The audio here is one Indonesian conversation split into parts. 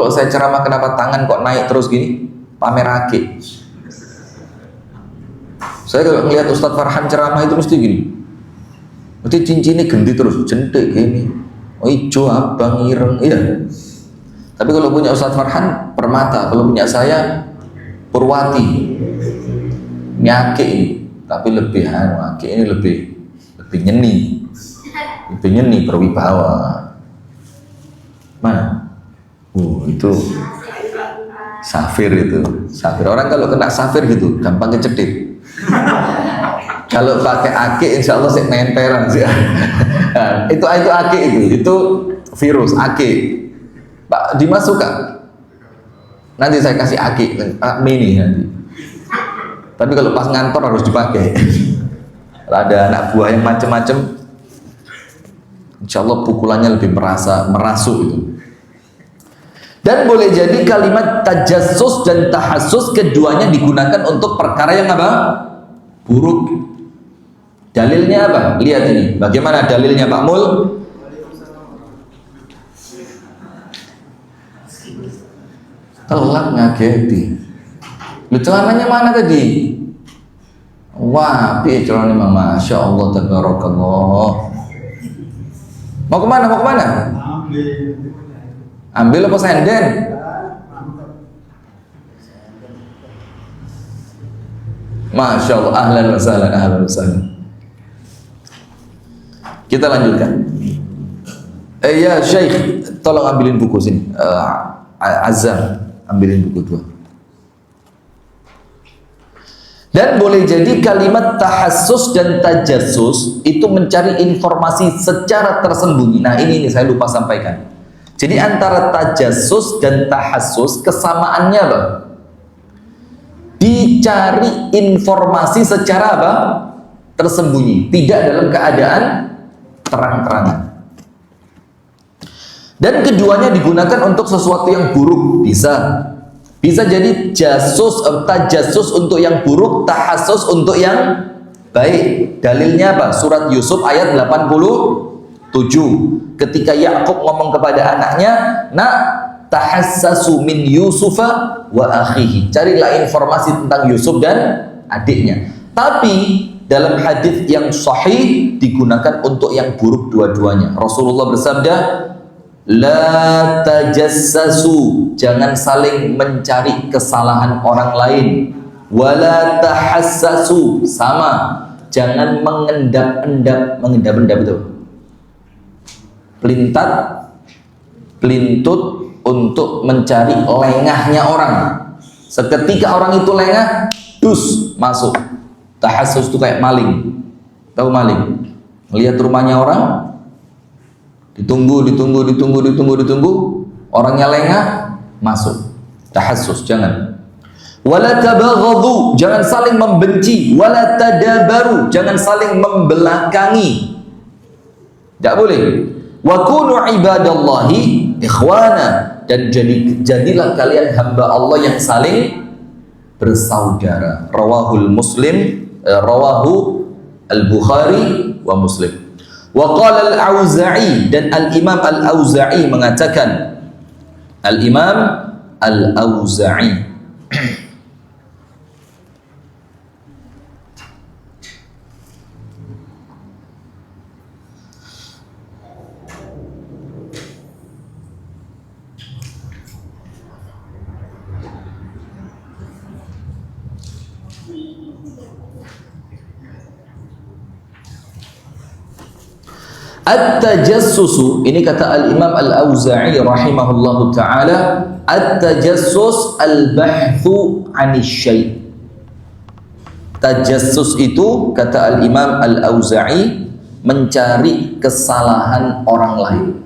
Kalau saya ceramah kenapa tangan kok naik terus gini? Pamer ake. Saya kalau melihat Ustadz Farhan ceramah itu mesti gini. Mesti cincinnya ganti terus, jentik gini. Oh hijau, abang, ireng, iya. Tapi kalau punya Ustadz Farhan permata, kalau punya saya Purwati. Ini ake ini, tapi lebih ake ini lebih nyeni. Lebih nyeni, berwibawa. Mana? Itu safir itu. Safir. Orang kalau kena safir gitu gampang kecedit. Kalau pakai ake insya Allah sih nenteran sih. itu ake itu virus ake. Pak Dimas suka. Nanti saya kasih ake mini nanti. Tapi kalau pas ngantor harus dipakai. Kalau ada anak buah yang macem-macem, insya Allah pukulannya lebih merasuk itu. Dan boleh jadi kalimat tajassus dan tahassus keduanya digunakan untuk perkara yang apa? Buruk. Dalilnya apa? Lihat ini. Bagaimana dalilnya Pak Mul? Telat ngageti. Lu celananya mana tadi? Wah, piye celananya Masya Allah tabarakallah. Mau kemana? Ambil apa senden? Masya Allah, ahlan wa sahlan. Kita lanjutkan. Ya Syekh, tolong ambilin buku sini. Azhar, ambilin buku 2. Dan boleh jadi kalimat tahassus dan tajassus itu mencari informasi secara tersembunyi. Nah ini saya lupa sampaikan. Jadi antara tajassus dan tahassus kesamaannya loh. Dicari informasi secara apa? Tersembunyi, tidak dalam keadaan terang-terangan. Dan keduanya digunakan untuk sesuatu yang buruk, bisa jadi tajassus untuk yang buruk, tahassus untuk yang baik. Dalilnya apa? Surat Yusuf ayat 87. Ketika Yakub ngomong kepada anaknya, "Nak, tahassasu min Yusufa wa akhihi." Carilah informasi tentang Yusuf dan adiknya. Tapi dalam hadis yang sahih digunakan untuk yang buruk dua-duanya. Rasulullah bersabda, "La tajassasu." Jangan saling mencari kesalahan orang lain. Wala tahassasu. Sama. Jangan mengendap-endap itu. Pelintut untuk mencari lengahnya orang. Seketika orang itu lengah, dus masuk. Tahassus itu kayak maling. Tahu maling? Melihat rumahnya orang, ditunggu, orangnya lengah, masuk. Tahassus, jangan. Wala tabaghadhu, jangan saling membenci. Wala tadabaru, jangan saling membelakangi. Tidak boleh. Wa kunu ibadallahi ikhwana, dan jadilah kalian hamba Allah yang saling bersaudara. Rawahu al-Bukhari wa Muslim. Wa qala al-Auza'i, dan al-Imam al-Auza'i mengatakan, al-Imam al-Auza'i at-tajassusu, ini kata al-Imam al-Auza'i rahimahullahu ta'ala, at-tajassus al-bahthu 'anil syai'. Tajassus itu kata al-Imam al-Auza'i mencari kesalahan orang lain.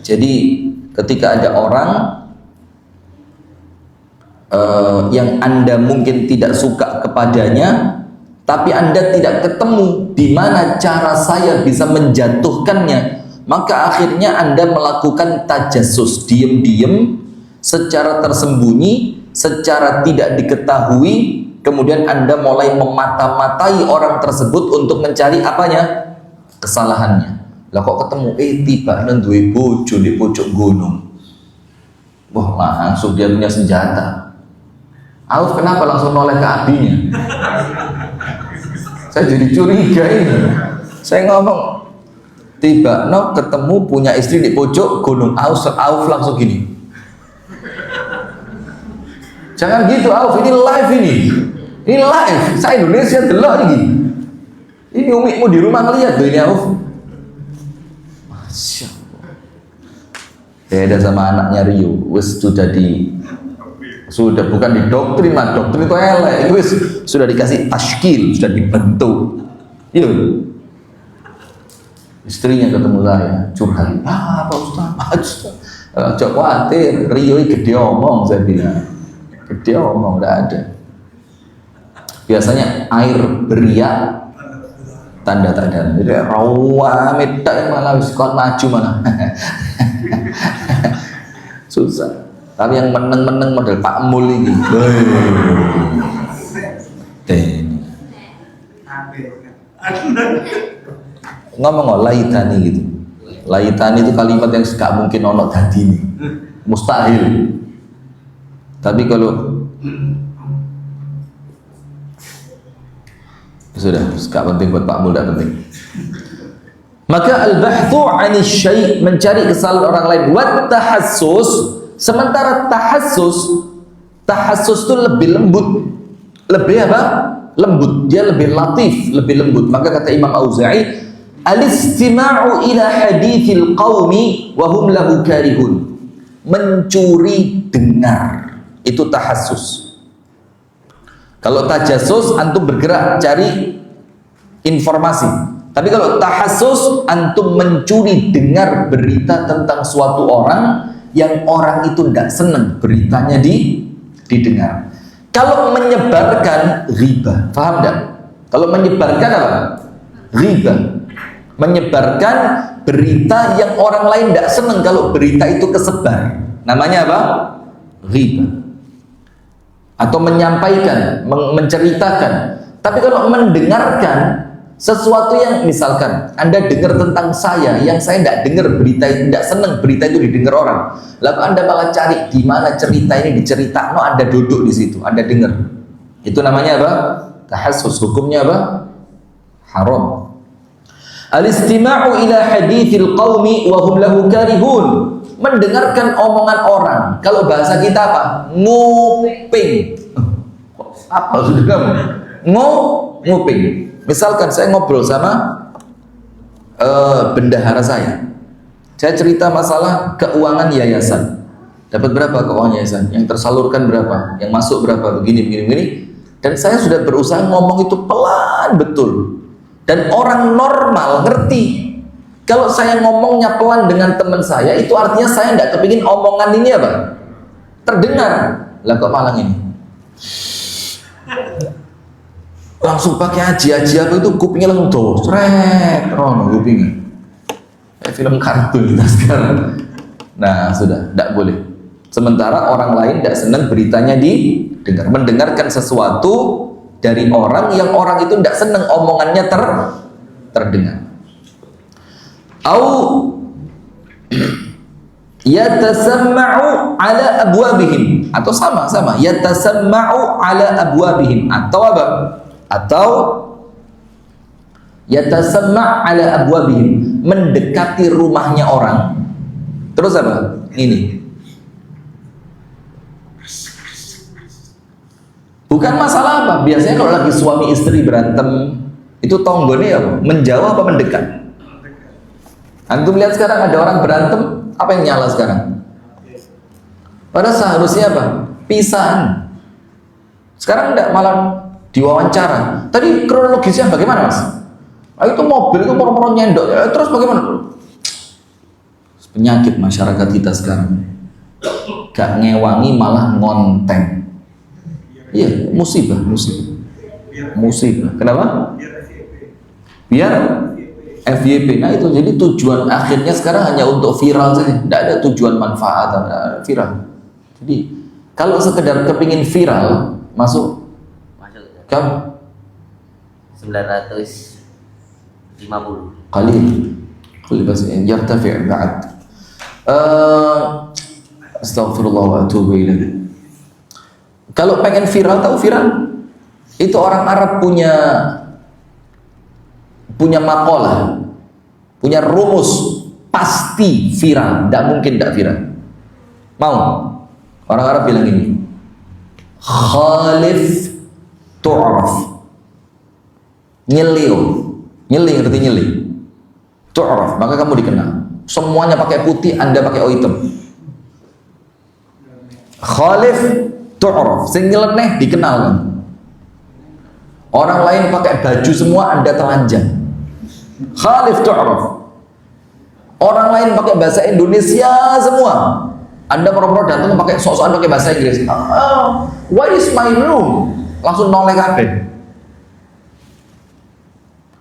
Jadi ketika ada orang yang Anda mungkin tidak suka kepadanya, tapi Anda tidak ketemu di mana cara saya bisa menjatuhkannya, maka akhirnya Anda melakukan tajassus, diam-diam, secara tersembunyi, secara tidak diketahui, kemudian Anda mulai memata-matai orang tersebut untuk mencari apanya? Kesalahannya. Lah kok ketemu tiba nang duwe bojo di pojok gunung. Wah, langsung dia punya senjata. Auf kenapa langsung noleh ke abinya? Saya jadi curiga ini. Saya ngomong, tiba no ketemu punya istri di pojok gunung. Auf langsung gini. Jangan gitu Auf, ini live ini. Ini live. Saya Indonesia delok ini. Ini umikmu di rumah ngeliat tuh ini Auf. Masya Allah. Beda sama anaknya Rio, wis sudah bukan didoktrin, mah doktrin itu elek, wis sudah dikasih tashkil, sudah dibentuk. Iya. Istrinya ketemu saya, curhat, Pak Ustaz, jangan khawatir, Rio ini gede omong, saya bilang, gede omong, udah ada. Biasanya air beriak, tanda-tanda, jadi rawa, medak malah wis kon maju malah. Susah. Tapi yang meneng-meneng model Pak Mul ini. Ngomong laitani gitu. Laitani itu kalimat yang gak mungkin ono tadi. Mustahil. Tapi kalau sudah, gak penting buat Pak Mul, gak penting. Maka al-bahthu 'anil syai', mencari kesalahan orang lain, wa tahassus, sementara tahassus itu lebih lembut. Lebih apa? Lembut. Dia lebih latif, lebih lembut. Maka kata Imam Auza'i, al-istima'u ila hadithil qaumi wa hum lahu karihun. Mencuri dengar. Itu tahassus. Kalau tajassus antum bergerak cari informasi. Tapi kalau tahassus, antum mencuri dengar berita tentang suatu orang yang orang itu tidak senang beritanya didengar. Kalau menyebarkan riba, paham tidak? Kalau menyebarkan apa? Riba. Menyebarkan berita yang orang lain tidak senang kalau berita itu kesebar. Namanya apa? Riba. Atau menyampaikan, menceritakan. Tapi kalau mendengarkan sesuatu yang misalkan Anda dengar tentang saya yang saya tidak dengar berita itu, tidak senang berita itu didengar orang, lalu Anda malah cari di mana cerita ini diceritakan, no, Anda duduk di situ, Anda dengar, itu namanya apa? Tahassus. Hukumnya apa? Haram. Al-istima'u ila hadithil qaumi wa hum lahu karihun, mendengarkan omongan orang. Kalau bahasa kita apa? Nguping. Apa maksud kamu? Nguping. Misalkan saya ngobrol sama bendahara saya cerita masalah keuangan yayasan. Dapat berapa keuangan yayasan? Yang tersalurkan berapa? Yang masuk berapa? Begini. Dan saya sudah berusaha ngomong itu pelan betul. Dan orang normal ngerti. Kalau saya ngomongnya pelan dengan teman saya, itu artinya saya tidak kepingin omongan ini apa? Terdengar. Lah kok malang ini? Langsung pakai aji apa itu, kupingnya langsung doh, srek, rono kupingnya. Kayak film kartun kita sekarang. Nah sudah, tidak boleh. Sementara orang lain tidak senang beritanya didengar. Mendengarkan sesuatu dari orang yang orang itu tidak senang omongannya terdengar. Au yatasamma'u ala abwabihim, atau sama yatasamma'u ala abwabihim, atau apa? Atau yatasamma' ala abwabihim, mendekati rumahnya orang. Terus apa? Ini bukan masalah apa. Biasanya kalau lagi suami istri berantem, itu tonggone apa? Menjauh apa mendekat? Antum lihat sekarang ada orang berantem, apa yang nyala sekarang? Padahal seharusnya apa? Pisahan. Sekarang enggak, malah diwawancara. Tadi kronologisnya bagaimana, Mas? Itu mobil itu moro-moro nyendok. Terus bagaimana? Penyakit masyarakat kita sekarang. Gak ngewangi malah ngonten. Iya, musibah. Kenapa? Biar FYP. Nah itu jadi tujuan akhirnya sekarang hanya untuk viral saja. Tidak ada tujuan manfaat viral. Jadi kalau sekedar kepingin viral, masuk kamu 950 qalil bas yartafi' ba'd. Astaghfirullah wa atubu ilaih. Kalau pengen viral, tahu viral? Itu orang Arab punya makalah, punya rumus pasti viral, tidak mungkin tidak viral. Mau? Orang Arab bilang ini, khalif tu'raf. Nyelio, nyeli, ngerti nyeli? Tu'raf, maka kamu dikenal. Semuanya pakai putih, Anda pakai hitam. Khalif tu'raf, sing nyeleneh dikenal kan. Orang lain pakai baju semua, Anda telanjang. Khalif tu'raf. Orang lain pakai bahasa Indonesia semua, Anda pura-pura datang pakai sok-sokan pakai bahasa Inggris. Where is my room? Langsung noleh kabeh.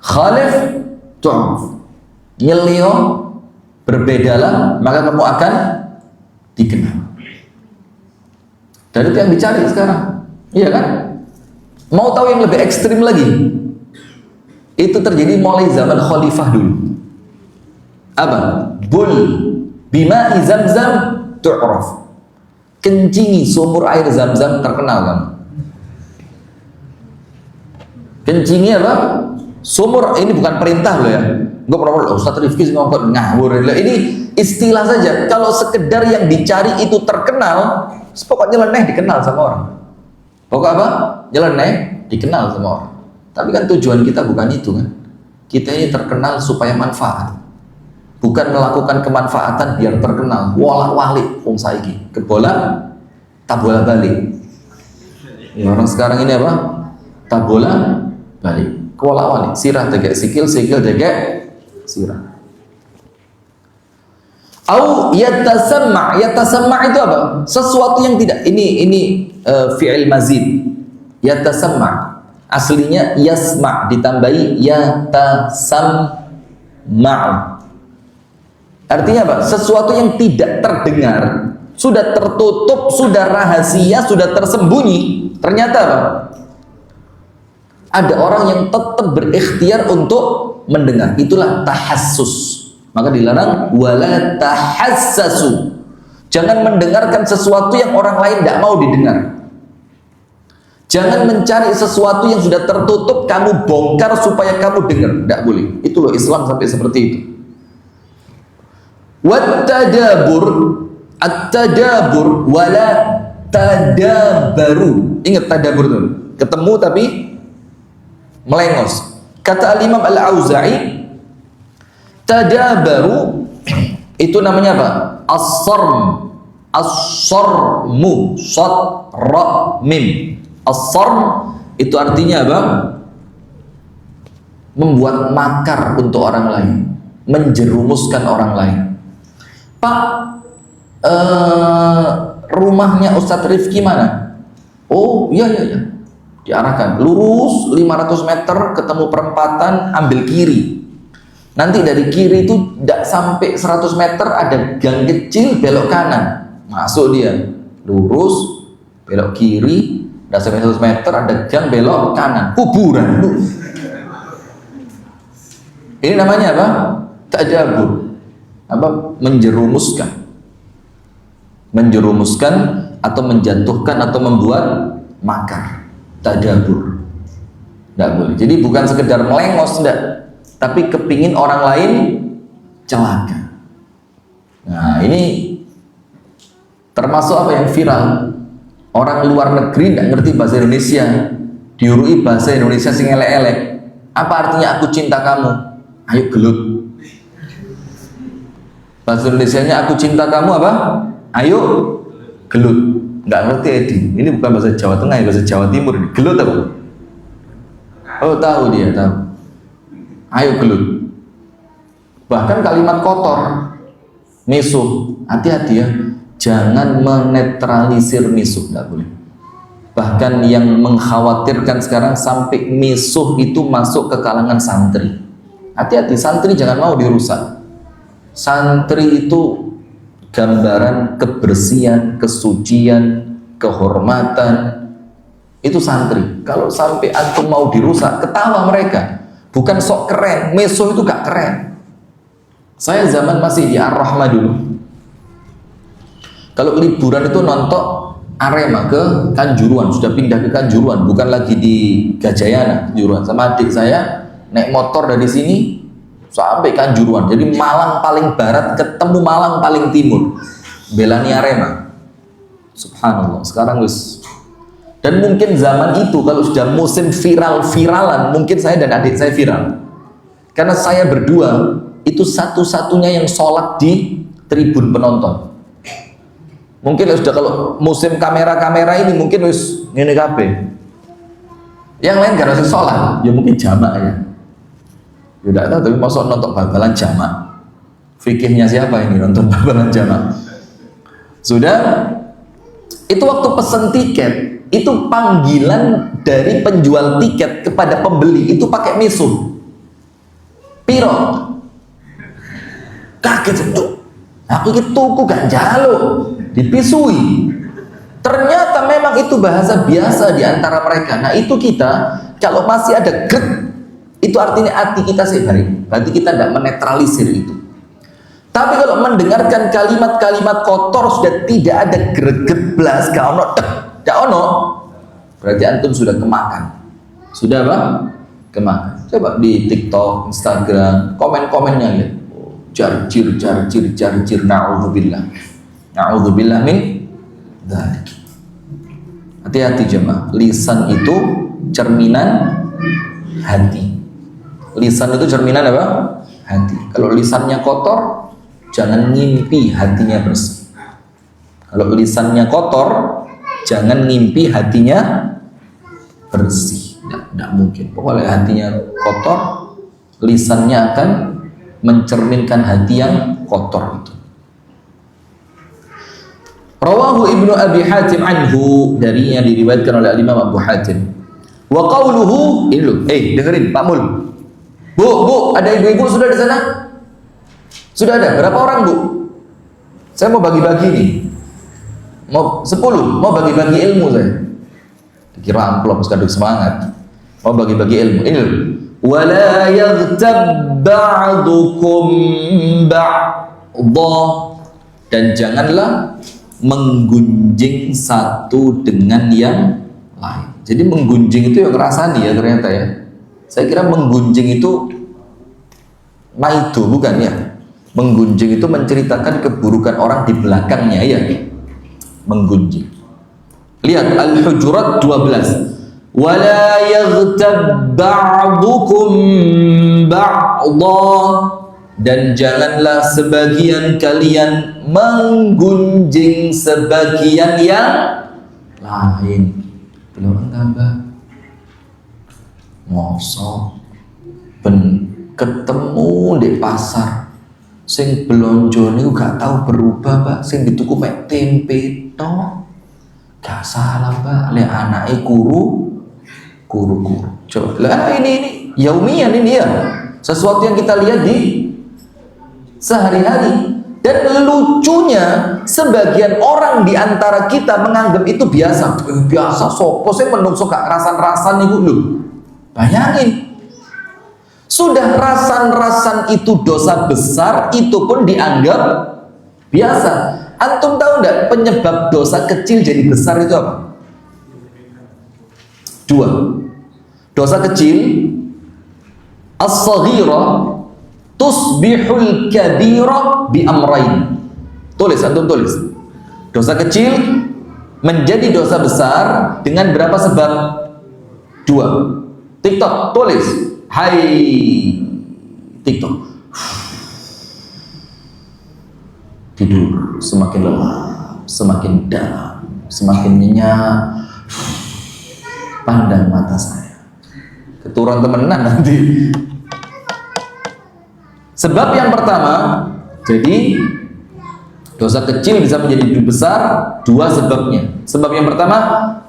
Khalif tu'raf. Nyelio, berbedalah, maka kamu akan dikenal. Dan itu yang dicari sekarang, iya kan? Mau tahu yang lebih ekstrim lagi? Itu terjadi mulai zaman khalifah dulu. Apa? Bul bima'i Zamzam tu'raf. Kencingi sumur air Zamzam terkenal kan? Kencingi apa? Sumur, ini bukan perintah loh ya. Gue pernah Ustaz Rifki ngomong ngawur. Ini istilah saja. Kalau sekedar yang dicari itu terkenal, pokoknya nyeleneh dikenal sama orang. Pokok apa? Nyeleneh dikenal sama orang. Tapi kan tujuan kita bukan itu kan. Kita ini terkenal supaya manfaat. Bukan melakukan kemanfaatan biar terkenal. Walak-walik wong saiki. Kebola tabola balik. Ya, orang sekarang ini apa? Tabola balik. Kewalak-walik. Sirah tegak sikil, sikil tegak sirah. Au yatasamma. Yatasamma itu apa? Sesuatu yang tidak. Ini fi'il mazid. Yatasamma. Aslinya yasma ditambahi yatasamma. Artinya apa? Sesuatu yang tidak terdengar, sudah tertutup, sudah rahasia, sudah tersembunyi. Ternyata apa? Ada orang yang tetap berikhtiar untuk mendengar. Itulah tahassus. Maka dilarang wala tahassasu. Jangan mendengarkan sesuatu yang orang lain tidak mau didengar. Jangan mencari sesuatu yang sudah tertutup kamu bongkar supaya kamu dengar. Tidak boleh. Itu loh Islam sampai seperti itu. Wattadabur, at-tadabur wala tadabaru. Ingat tadabur itu. Ketemu tapi melengos. Kata Al-Imam Al-Auza'i, tadabaru itu namanya apa? As-sarm. As-sarmu, sad ra mim. As-sarm itu artinya apa? Membuat makar untuk orang lain, menjerumuskan orang lain. Pak, rumahnya Ustadz Rifki mana? Oh, iya. Diarahkan, lurus 500 meter ketemu perempatan, ambil kiri. Nanti dari kiri itu tidak sampai 100 meter ada gang kecil, belok kanan. Masuk dia, lurus, belok kiri, tidak sampai 100 meter ada gang, belok kanan. Kuburan. Ini namanya apa? Tadabur. Apa? Menjerumuskan atau menjatuhkan atau membuat makar. Tadabur. Tidak boleh. Jadi bukan sekedar melengos, tidak, tapi kepingin orang lain celaka. Nah, ini termasuk apa yang viral. Orang luar negeri tidak ngerti bahasa Indonesia, diurui bahasa Indonesia sing elek-elek. Apa artinya aku cinta kamu? Ayo gelut. Bahasa Indonesianya aku cinta kamu apa? Ayo gelut. Nggak ngerti Edi. Ini bukan bahasa Jawa Tengah, bahasa Jawa Timur. Gelut apa? Oh tahu dia, tahu. Ayo gelut. Bahkan kalimat kotor, misuh. Hati-hati ya. Jangan menetralisir misuh, nggak boleh. Bahkan yang mengkhawatirkan sekarang sampai misuh itu masuk ke kalangan santri. Hati-hati, santri jangan mau dirusak. Santri itu gambaran kebersihan, kesucian, kehormatan. Itu santri. Kalau sampai antum mau dirusak, ketawa mereka. Bukan sok keren, meso itu gak keren. Saya zaman masih di Ar-Rahmah dulu. Kalau liburan itu nonton Arema ke Kanjuruan, sudah pindah ke Kanjuruan, bukan lagi di Gajayana, Kanjuruan. Sama adik saya naik motor dari sini sampai Kanjuruan. Jadi Malang paling barat ketemu Malang paling timur. Belani Arema. Subhanallah. Sekarang wis. Dan mungkin zaman itu kalau sudah musim viral-viralan, mungkin saya dan adik saya viral. Karena saya berdua itu satu-satunya yang sholat di tribun penonton. Mungkin sudah kalau musim kamera-kamera ini mungkin wis ngene kabeh. Yang lain gak harus sholat, ya mungkin jamak ya. Ya tidak tahu, tapi masuk nonton bal-balan jamak. Fikihnya siapa ini nonton bal-balan jamak? Sudah, itu waktu pesen tiket, itu panggilan dari penjual tiket kepada pembeli itu pakai mesum. Piro? Kaget itu. Aku itu tuku gak jaluk, dipisui. Ternyata memang itu bahasa biasa di antara mereka. Nah itu kita, kalau masih ada grek, itu artinya hati kita sih baik. Berarti kita tidak menetralisir itu. Tapi kalau mendengarkan kalimat-kalimat kotor sudah tidak ada greget blas, gak ono, gak ono, berarti antum sudah kemakan. Sudah apa? Kemakan. Coba di TikTok, Instagram, komen-komennya lihat. Jarjir, na'udzubillah min dzalik. Hati-hati jemaah. Lisan itu cerminan hati. Lisan itu cerminan apa? Hati. Kalau lisannya kotor, jangan ngimpi hatinya bersih. Kalau lisannya kotor, jangan ngimpi hatinya bersih. Tidak mungkin. Pokoknya hatinya kotor, lisannya akan mencerminkan hati yang kotor itu. Rawahu Ibnu Abi Hatim anhu, darinya diriwayatkan oleh Imam Abu Hatim. Wa qauluhu, ini loh, dengerin Pak Mul. Bu, ada ibu-ibu sudah di sana? Sudah ada. Berapa orang, Bu? Saya mau bagi-bagi nih. Mau 10, mau bagi-bagi ilmu saya. Dikira amplop sekaduk semangat. Mau bagi-bagi ilmu. Ini loh. Wala yaghtab ba'dukum ba'dha, dan janganlah menggunjing satu dengan yang lain. Jadi menggunjing itu yang ngerasani ya ternyata ya. Saya kira menggunjing itu maido, bukan ya. Menggunjing itu menceritakan keburukan orang di belakangnya ya. Menggunjing. Lihat Al-Hujurat 12. Wala yaghtab ba'dukum ba'dha, dan janganlah sebagian kalian menggunjing sebagian yang lain. Belum tambah ngosok ben ketemu di pasar sing belonjo niku gak tahu berubah, Pak. Sing dituku mek tempe tok. Gak salah, Pak. Lek anake kuru. Coba lah, ini yaumian ini ya, sesuatu yang kita lihat di sehari-hari. Dan lucunya sebagian orang di antara kita menganggap itu biasa. Biasa sopo saya menungso gak rasan-rasan nih lho. Bayangin, sudah rasan-rasan itu dosa besar, itu pun dianggap biasa. Antum tahu enggak penyebab dosa kecil jadi besar itu apa? 2. Dosa kecil, as-saghira tusbihul kabira bi amrayn. Tulis, antum tulis. Dosa kecil menjadi dosa besar dengan berapa sebab? 2. TikTok, tulis. Hai TikTok. Tidur semakin lelap, semakin dalam, semakin nyenyak. Pandang mata saya, keturun temenan nanti. Sebab yang pertama, jadi dosa kecil bisa menjadi besar, 2 sebabnya. Sebab yang pertama,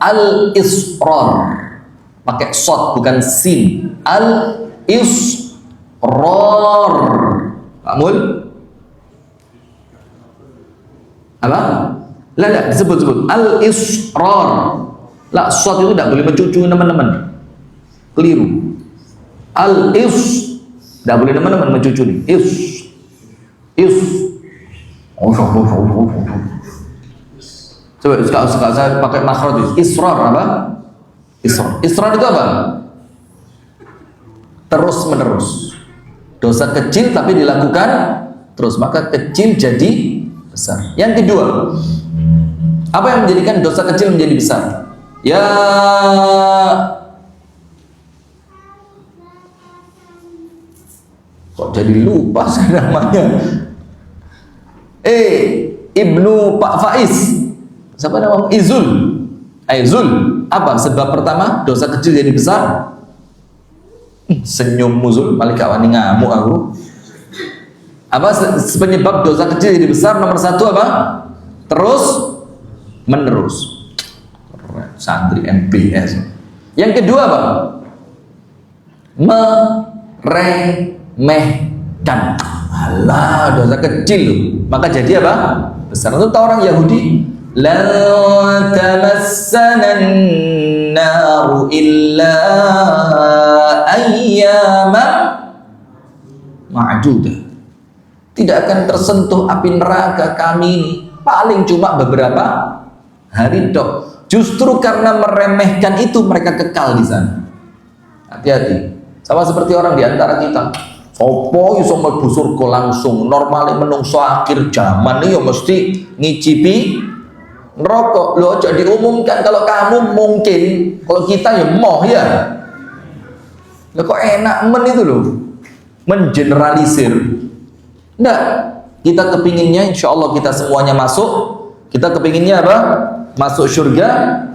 al-israr, pakai shot bukan sin. Al-israr. Pak Mul? Apa? Lah, disebut-sebut al-israr. Lah, shot itu tidak boleh mencucu teman-teman. Keliru. Tidak boleh teman-teman mencucu nih. Coba sekarang saya pakai makhraj. Israr apa? Israr. Israr itu apa? Terus menerus. Dosa kecil tapi dilakukan terus, maka kecil jadi besar. Yang kedua, apa yang menjadikan dosa kecil menjadi besar? Ya, kok jadi lupa saya namanya? Ibnu Pak Faiz. Siapa nama? Izul. Apa sebab pertama dosa kecil jadi besar? Senyum muzul, malah kawani ngamuk aku. Apa penyebab dosa kecil jadi besar? Nomor satu apa? Terus menerus. Santri MPS. Yang kedua apa? Meremehkan. Alah, dosa kecil, maka jadi apa? Besar. Untuk tahu orang Yahudi, la tamassanan naru illa ayyaman ma'dudah. Tidak akan tersentuh api neraka kami ini paling cuma beberapa hari dok. Justru karena meremehkan itu mereka kekal di sana. Hati-hati. Sama seperti orang di antara kita. Sopo iso mlebu surga langsung. Normale menungso akhir zaman iki ya mesti ngicipi neraka. Lho aja diumumkan kalau kamu mungkin, kalau kita ya moh ya. Lah kok enak men itu loh. Mengeneralisir. Enggak. Kita kepinginnya insya Allah kita semuanya masuk. Kita kepinginnya apa? Masuk surga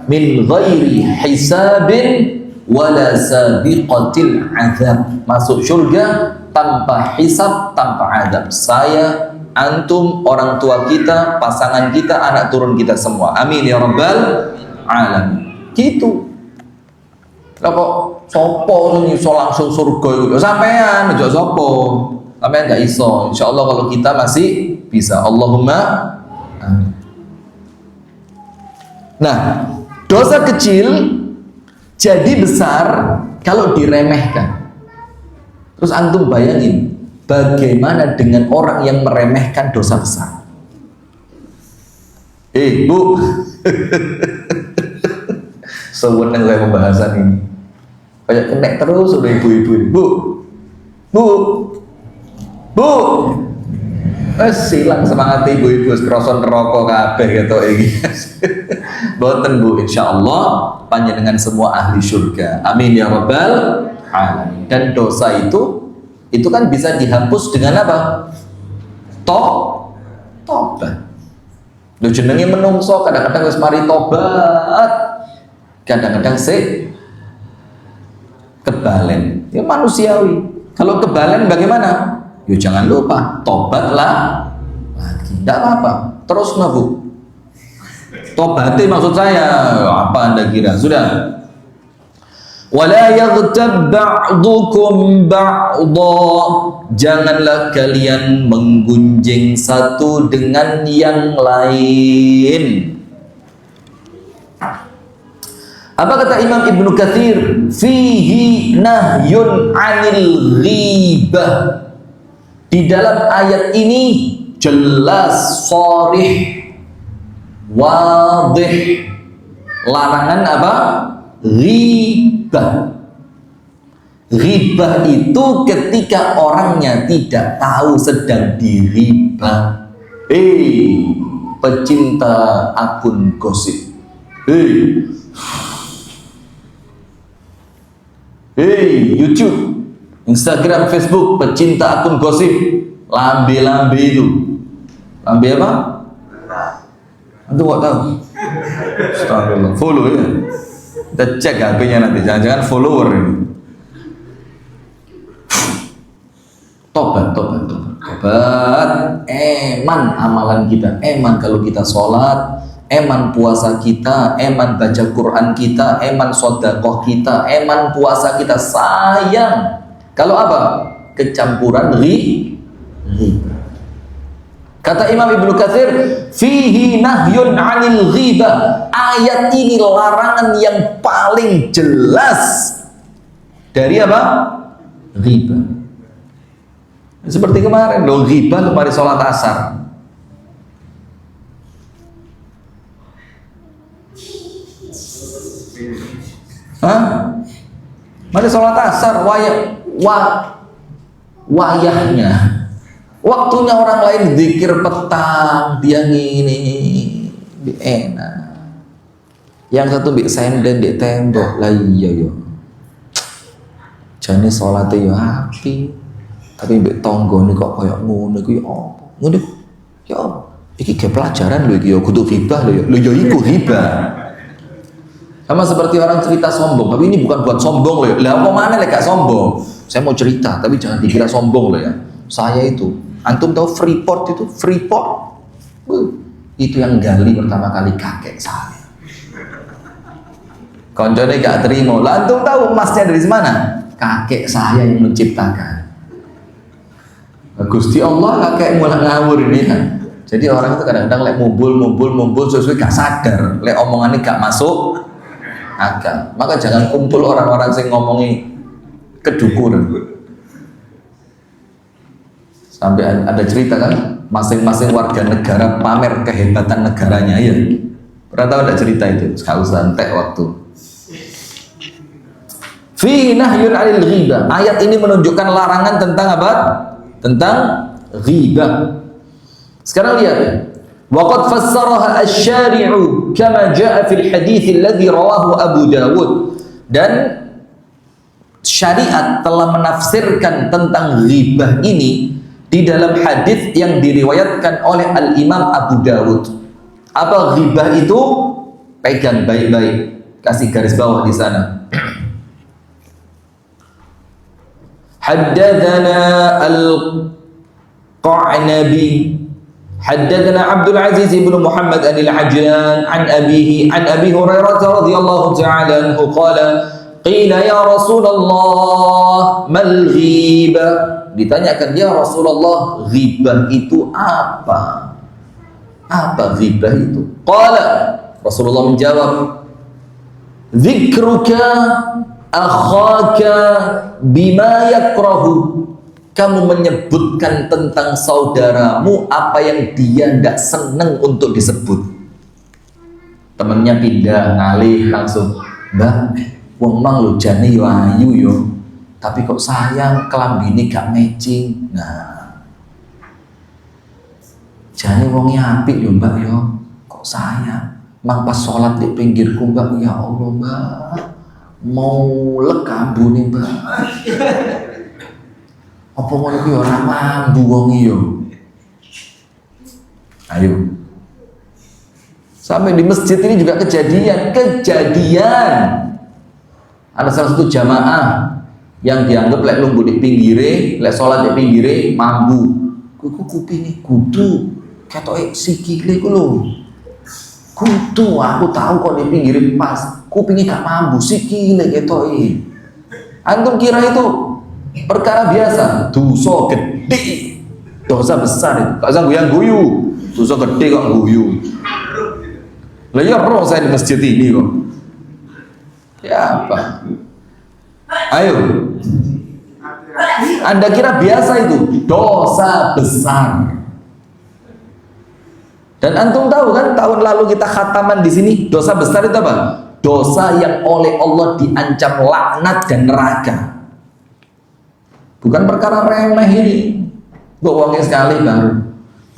min ghairi hisabin wala sabiqatil azab. Masuk surga tanpa hisab, tanpa azab. Saya, antum, orang tua kita, pasangan kita, anak turun kita semua. Amin ya rabbal alamin. Gitu. Lah kok sopo iso langsung surga itu? Sampean aja sopo. Sampean enggak iso. Insyaallah kalau kita masih bisa. Allahumma amin. Nah, dosa kecil jadi besar kalau diremehkan. Terus antum bayangin bagaimana dengan orang yang meremehkan dosa besar. Bu, sewenang saya pembahasan ini. Kayak kenek terus udah ibu-ibu ini. Bu, silang semangat ibu-ibu seroson rokok kabeh gitu iki. Boten Bu, insyaallah panjenengan semua ahli surga. Amin ya rabbal alamin. Dan dosa itu kan bisa dihapus dengan apa? Tobat. Lho jenenge menungso kadang-kadang wis mari tobat. Kadang-kadang kebalen. Ya manusiawi. Kalau kebalen bagaimana? Ya jangan lupa tobatlah lagi. Tidak apa-apa. Terus Bu. Tobati maksud saya apa Anda kira? Sudah. Wala yaghtab ba'dukum ba'dha. Janganlah kalian menggunjing satu dengan yang lain. Apa kata Imam Ibnu Katsir? Fihi nahyun 'anil ghibah. Di dalam ayat ini jelas sharih wadih larangan apa? Ghibah. Ghibah itu ketika orangnya tidak tahu sedang diribah. Pecinta akun gosip. YouTube, Instagram, Facebook, pecinta akun gosip, lambe-lambe itu. Lambe apa? Antum kok tahu? Astagfirullah. Follow ya. Kita cek HP-nya nanti. Jangan-jangan follower ini. Tobat. Eman amalan kita. Eman kalau kita sholat. Eman puasa kita. Eman baca Quran kita. Eman sedekah kita. Eman puasa kita. Sayang. Kalau apa? Kecampuran riba. Kata Imam Ibnu Katsir, fihi nahyun 'anil ghibah. Ayat ini larangan yang paling jelas dari apa? Ghibah. Seperti kemarin, ghibah kemarin sholat asar. Hah? Mari sholat asar, wayahnya. Waktunya orang lain zikir petang, dia ngini, enak. Yang satu mbek senden mbek tembok, lah iya yo. Jane salate yo api, tapi mbek tanggane kok koyo ngono iku yo apa? Ngono yo apa? Iki ge pelajaran lho iki yo kudu ghibah lho yo. Lho yo iku ghibah. Sama seperti orang cerita sombong, tapi ini bukan buat sombong loh. Lah apa mana lek gak sombong? Saya mau cerita, tapi jangan dikira sombong loh ya. Saya itu, antum tahu Freeport itu? Freeport? Itu yang gali pertama kali kakek saya. Koncone gak terima. Lah antum tahu emasnya dari mana? Kakek saya yang menciptakan. Gusti Allah kakek mulai ngawur ini kan. Jadi orang itu kadang-kadang lek mumbul sesuai gak sadar, lek omongannya gak masuk akal. Maka jangan kumpul orang-orang yang ngomongi kedukuran. Sampai ada cerita kan, masing-masing warga negara pamer kehebatan negaranya ya. Pernah tahu ada cerita itu? Gak usah entek waktu. Fi nahyun 'anil ghibah. Ayat ini menunjukkan larangan tentang apa? Tentang ghibah. Sekarang lihat. Waqad fassaraha asy-syari'u kama jaa'a fil hadits alladhi rawahu Abu Dawud. Dan syariat telah menafsirkan tentang ghibah ini di dalam hadis yang diriwayatkan oleh Al-Imam Abu Dawud. Apa ghibah itu? Pegang baik-baik. Kasih garis bawah di sana. Haddatsana Al-Qa'nabi حدثنا عبد العزيز بن محمد عن العجلان عن أبيه عن أبي هريرة رضي الله تعالى عنه قال قيل يا رسول الله ما الغيبة. Ditanyakan, ya Rasulullah, ghibah itu apa? Apa ghibah itu? Qala, Rasulullah menjawab, dzikruka akhaka bima yakrahu. Kamu menyebutkan tentang saudaramu apa yang dia tidak senang untuk disebut. Temennya pindah, ngalih langsung, Mbak, wong mang lo jane yo ayu yo, tapi kok sayang kelambine gak matching. Nah, jane wongnya apik yo Mbak yo, kok sayang. Mang pas sholat di pinggirku Mbak, ya Allah Mbak, mau lekabu nih Mbak. Apa ngono kuwi ora mambu wong iyo. Ayo. Sampai di masjid ini juga kejadian. Ada salah satu jamaah yang dianggap lek lungguh di pinggire, lek salat di pinggire mambu. Kuwi kupinge kudu ketoke sikile ku lho. Kudu aku tahu kok di pinggire pas. Kupinge gak mambu, sikile ketoke. Antum kira itu perkara biasa, dosa gede, dosa besar itu. Kak sang guyu, dosa gede kok guyu. Lah ya roh saya di masjid ini kok. Ya apa? Ayo. Anda kira biasa itu? Dosa besar. Dan antum tahu kan tahun lalu kita khataman di sini, dosa besar itu apa? Dosa yang oleh Allah diancam laknat dan neraka. Bukan perkara remeh ini. Kok wongnya sekali baru.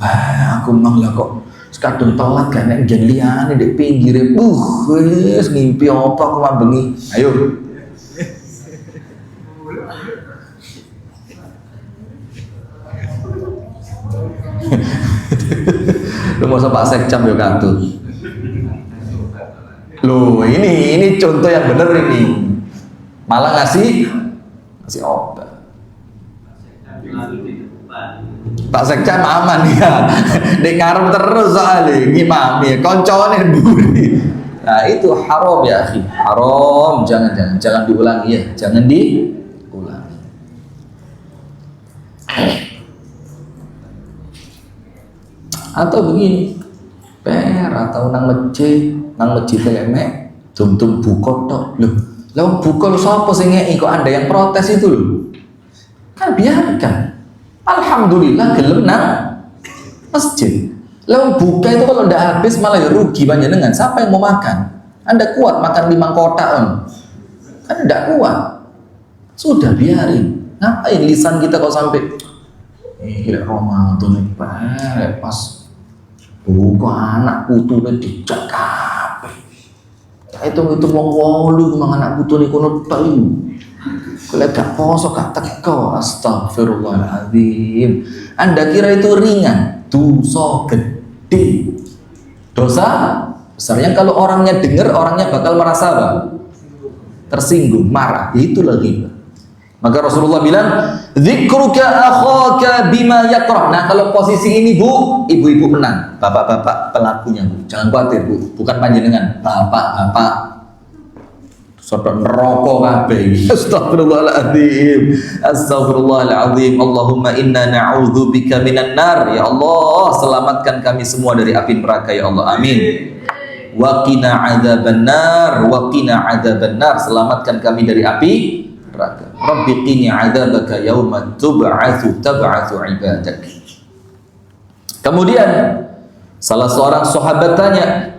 Wah, aku mang lah kok sekadung telat gak nek ngen liyane ndek pinggire. Wis ngimpi apa aku mambengi. Ayo. Lu mau Pak Sekcam yo katut. Loh, ini contoh yang bener ini. Malah ngasih obat. Pak Sekcam aman ya, di ngarep terus soalnya ngimami, koncone buri. Nah itu haram ya, akhi. Haram, jangan diulangi ya, jangan diulangi. Atau begini, atau nang masjid lemek, tum buka tok, loh, lalu buka lu siapa sih ngei kok Anda yang protes itu loh? Kan biarkan. Alhamdulillah gelem nang masjid. Lalu buka itu kalau ndak habis malah ya rugi panjenengan. Siapa yang mau makan? Anda kuat makan 5 kotak kan tidak kuat. Sudah biarin. Ngapain lisan kita kok sampai Ramadan pas buka anak putune dijak kabeh. Hitung-hitung wong 8 mang anak putune kono telu. Kalau gak poso gak teko, astagfirullahaladzim. Anda kira itu ringan? Dosa gede. Dosa besar yang kalau orangnya dengar, orangnya bakal merasa apa? Tersinggung, marah. Itulah ghibah. Maka Rasulullah bilang, "Dzikruka akhaka bima yakrah." Nah, kalau posisi ini Bu, ibu-ibu menang. Bapak-bapak pelakunya Bu. Jangan khawatir Bu, bukan panjenengan. Bapak-bapak sodok neraka kabeh. Astagfirullahaladzim. Astagfirullahaladzim. Allahumma inna na'udzubika minan nar. Ya Allah, selamatkan kami semua dari api neraka ya Allah. Amin. Wa qina adzabannar, wa qina adzabannar. Selamatkan kami dari api neraka. Rabbi qini adzabaka yauma tub'atsu ibadak. Kemudian salah seorang sahabat tanya,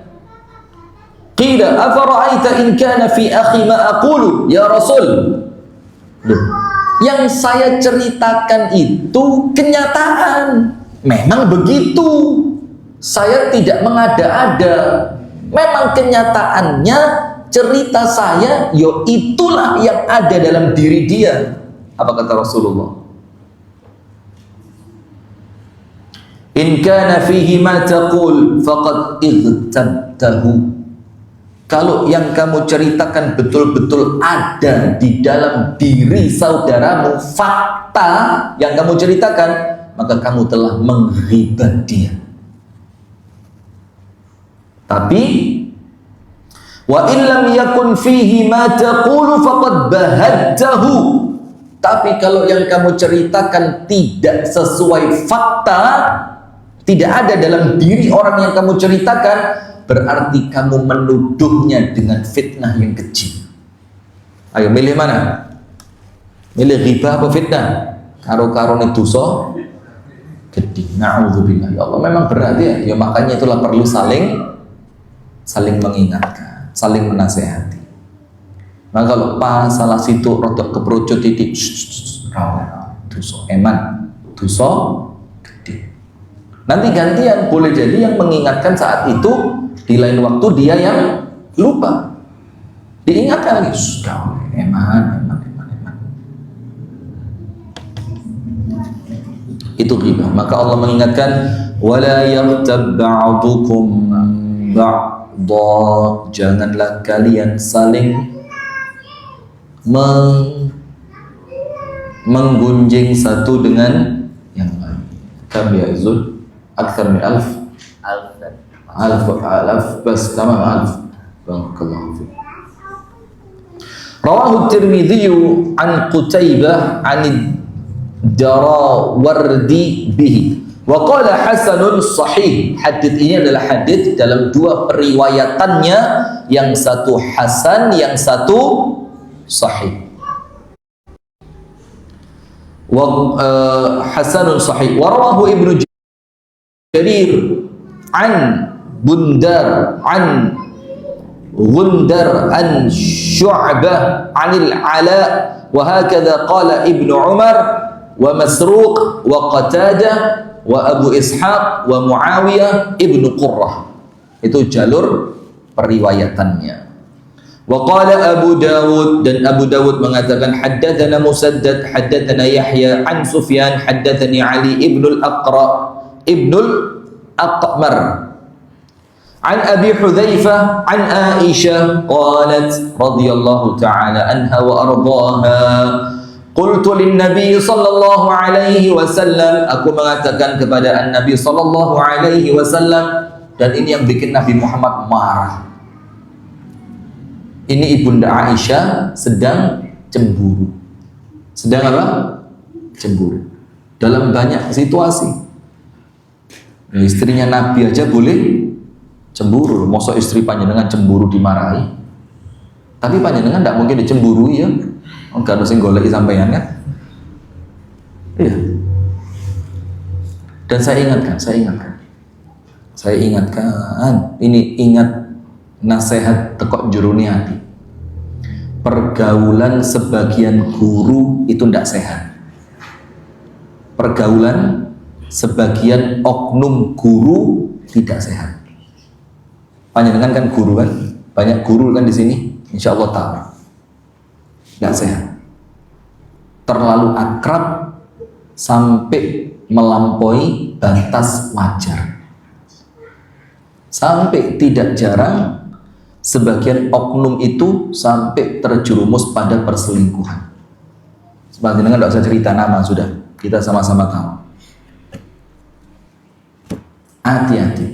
qila afara'aita in kana fi akhi ma aqulu ya Rasul. Loh, yang saya ceritakan itu kenyataan. Memang begitu. Saya tidak mengada-ada. Memang kenyataannya cerita saya yo itulah yang ada dalam diri dia. Apa kata Rasulullah? In kana fihi ma taqul faqad ightabtahu. Kalau yang kamu ceritakan betul-betul ada di dalam diri saudaramu, fakta yang kamu ceritakan, maka kamu telah menghibah dia. Tapi wa illam yakun fihi ma taqulu faqad bahadtahu. Tapi kalau yang kamu ceritakan tidak sesuai fakta, tidak ada dalam diri orang yang kamu ceritakan, berarti kamu menuduhnya dengan fitnah yang kecil. Ayo milih mana? Milih ghibah apa fitnah? Karo-karone dosa gede. Na'udzubillah. Ya Allah, memang berat ya. Ya makanya itulah perlu saling mengingatkan, saling menasehati. Nah kalau pas salah situ rodok keperucut titik, dosa eman, dosa gede. Nanti gantian, boleh jadi yang mengingatkan saat itu, di lain waktu dia yang lupa. Diingatkan lagi, eman. Itu ghibah. Maka Allah mengingatkan, wala yaghtab ba'dukum janganlah kalian saling menggunjing satu dengan yang lain. Kam ya Zul? Akthar min alf bas tamam alf. Barakallahu fiik. Rawahu Tirmidzi an Qutaibah an Darawardi bihi. Wa qala hasanun sahih. Hadits ini adalah hadits dalam dua periwayatannya, yang satu hasan, yang satu sahih. Wa hasanun sahih. Wa rawahu Ibnu Jarir an Bundar an Gundar an Syu'bah anil Ala wa hakadha qala Ibnu Umar wa Masruq wa Qatadah wa Abu Ishaq wa Muawiyah ibnu Qurrah. Itu jalur periwayatannya. Wa qala Abu Dawud, dan Abu Dawud mengatakan haddatsana Musaddad haddatsana Yahya an Sufyan haddatsani Ali ibnul Aqmar an Abi Hudzaifah an Aisyah qalat radhiyallahu ta'ala anha wa ardhaha. Qultu lin Nabi sallallahu alaihi wasallam, aku mengatakan kepada An-Nabi sallallahu alaihi wasallam, dan ini yang bikin Nabi Muhammad marah. Ini Ibunda Aisyah sedang cemburu. Sedang apa? Cemburu. Dalam banyak situasi. Istrinya Nabi aja boleh cemburu. Mosok istri panjenengan cemburu dimarahi. Tapi panjenengan tidak mungkin dicemburui ya. Enggak ada sing goleki sampeyan kan? Iya. Dan saya ingatkan, ini ingat nasihat tekok juruni hati. Pergaulan sebagian guru itu tidak sehat. Pergaulan sebagian oknum guru tidak sehat. Panjenengan kan guru kan, banyak guru kan di sini, insya Allah tahu. Tidak sehat. Terlalu akrab sampai melampaui batas wajar. Sampai tidak jarang sebagian oknum itu sampai terjerumus pada perselingkuhan. Sebenarnya tidak usah cerita nama, sudah kita sama-sama tahu. Hati-hati.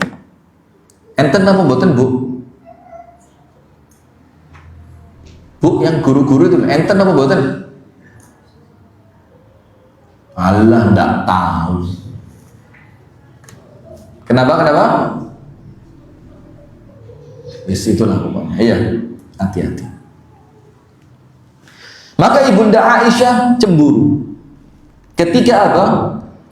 Enten apa mboten, Bu? Bu, yang guru-guru itu enten apa mboten? Allah enggak tahu. Kenapa? Itulah pokoknya. Iya, hati-hati. Maka Ibunda Aisyah cemburu. Ketika apa?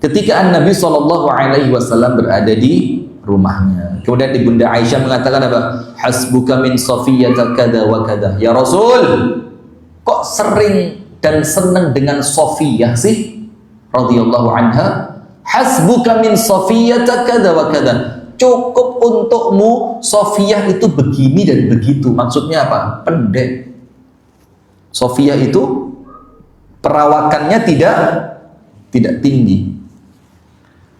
Ketika Nabi SAW berada di rumahnya. Kemudian Ibunda Aisyah mengatakan apa? Hasbuka min Safiyyata kada wa kada. Ya Rasul, kok sering dan senang dengan Safiyah sih? Radhiyallahu anha. Hasbuka min Safiyyata kada wa kada. Cukup untukmu Safiyah itu begini dan begitu. Maksudnya apa? Pendek. Safiyah itu perawakannya tidak tinggi.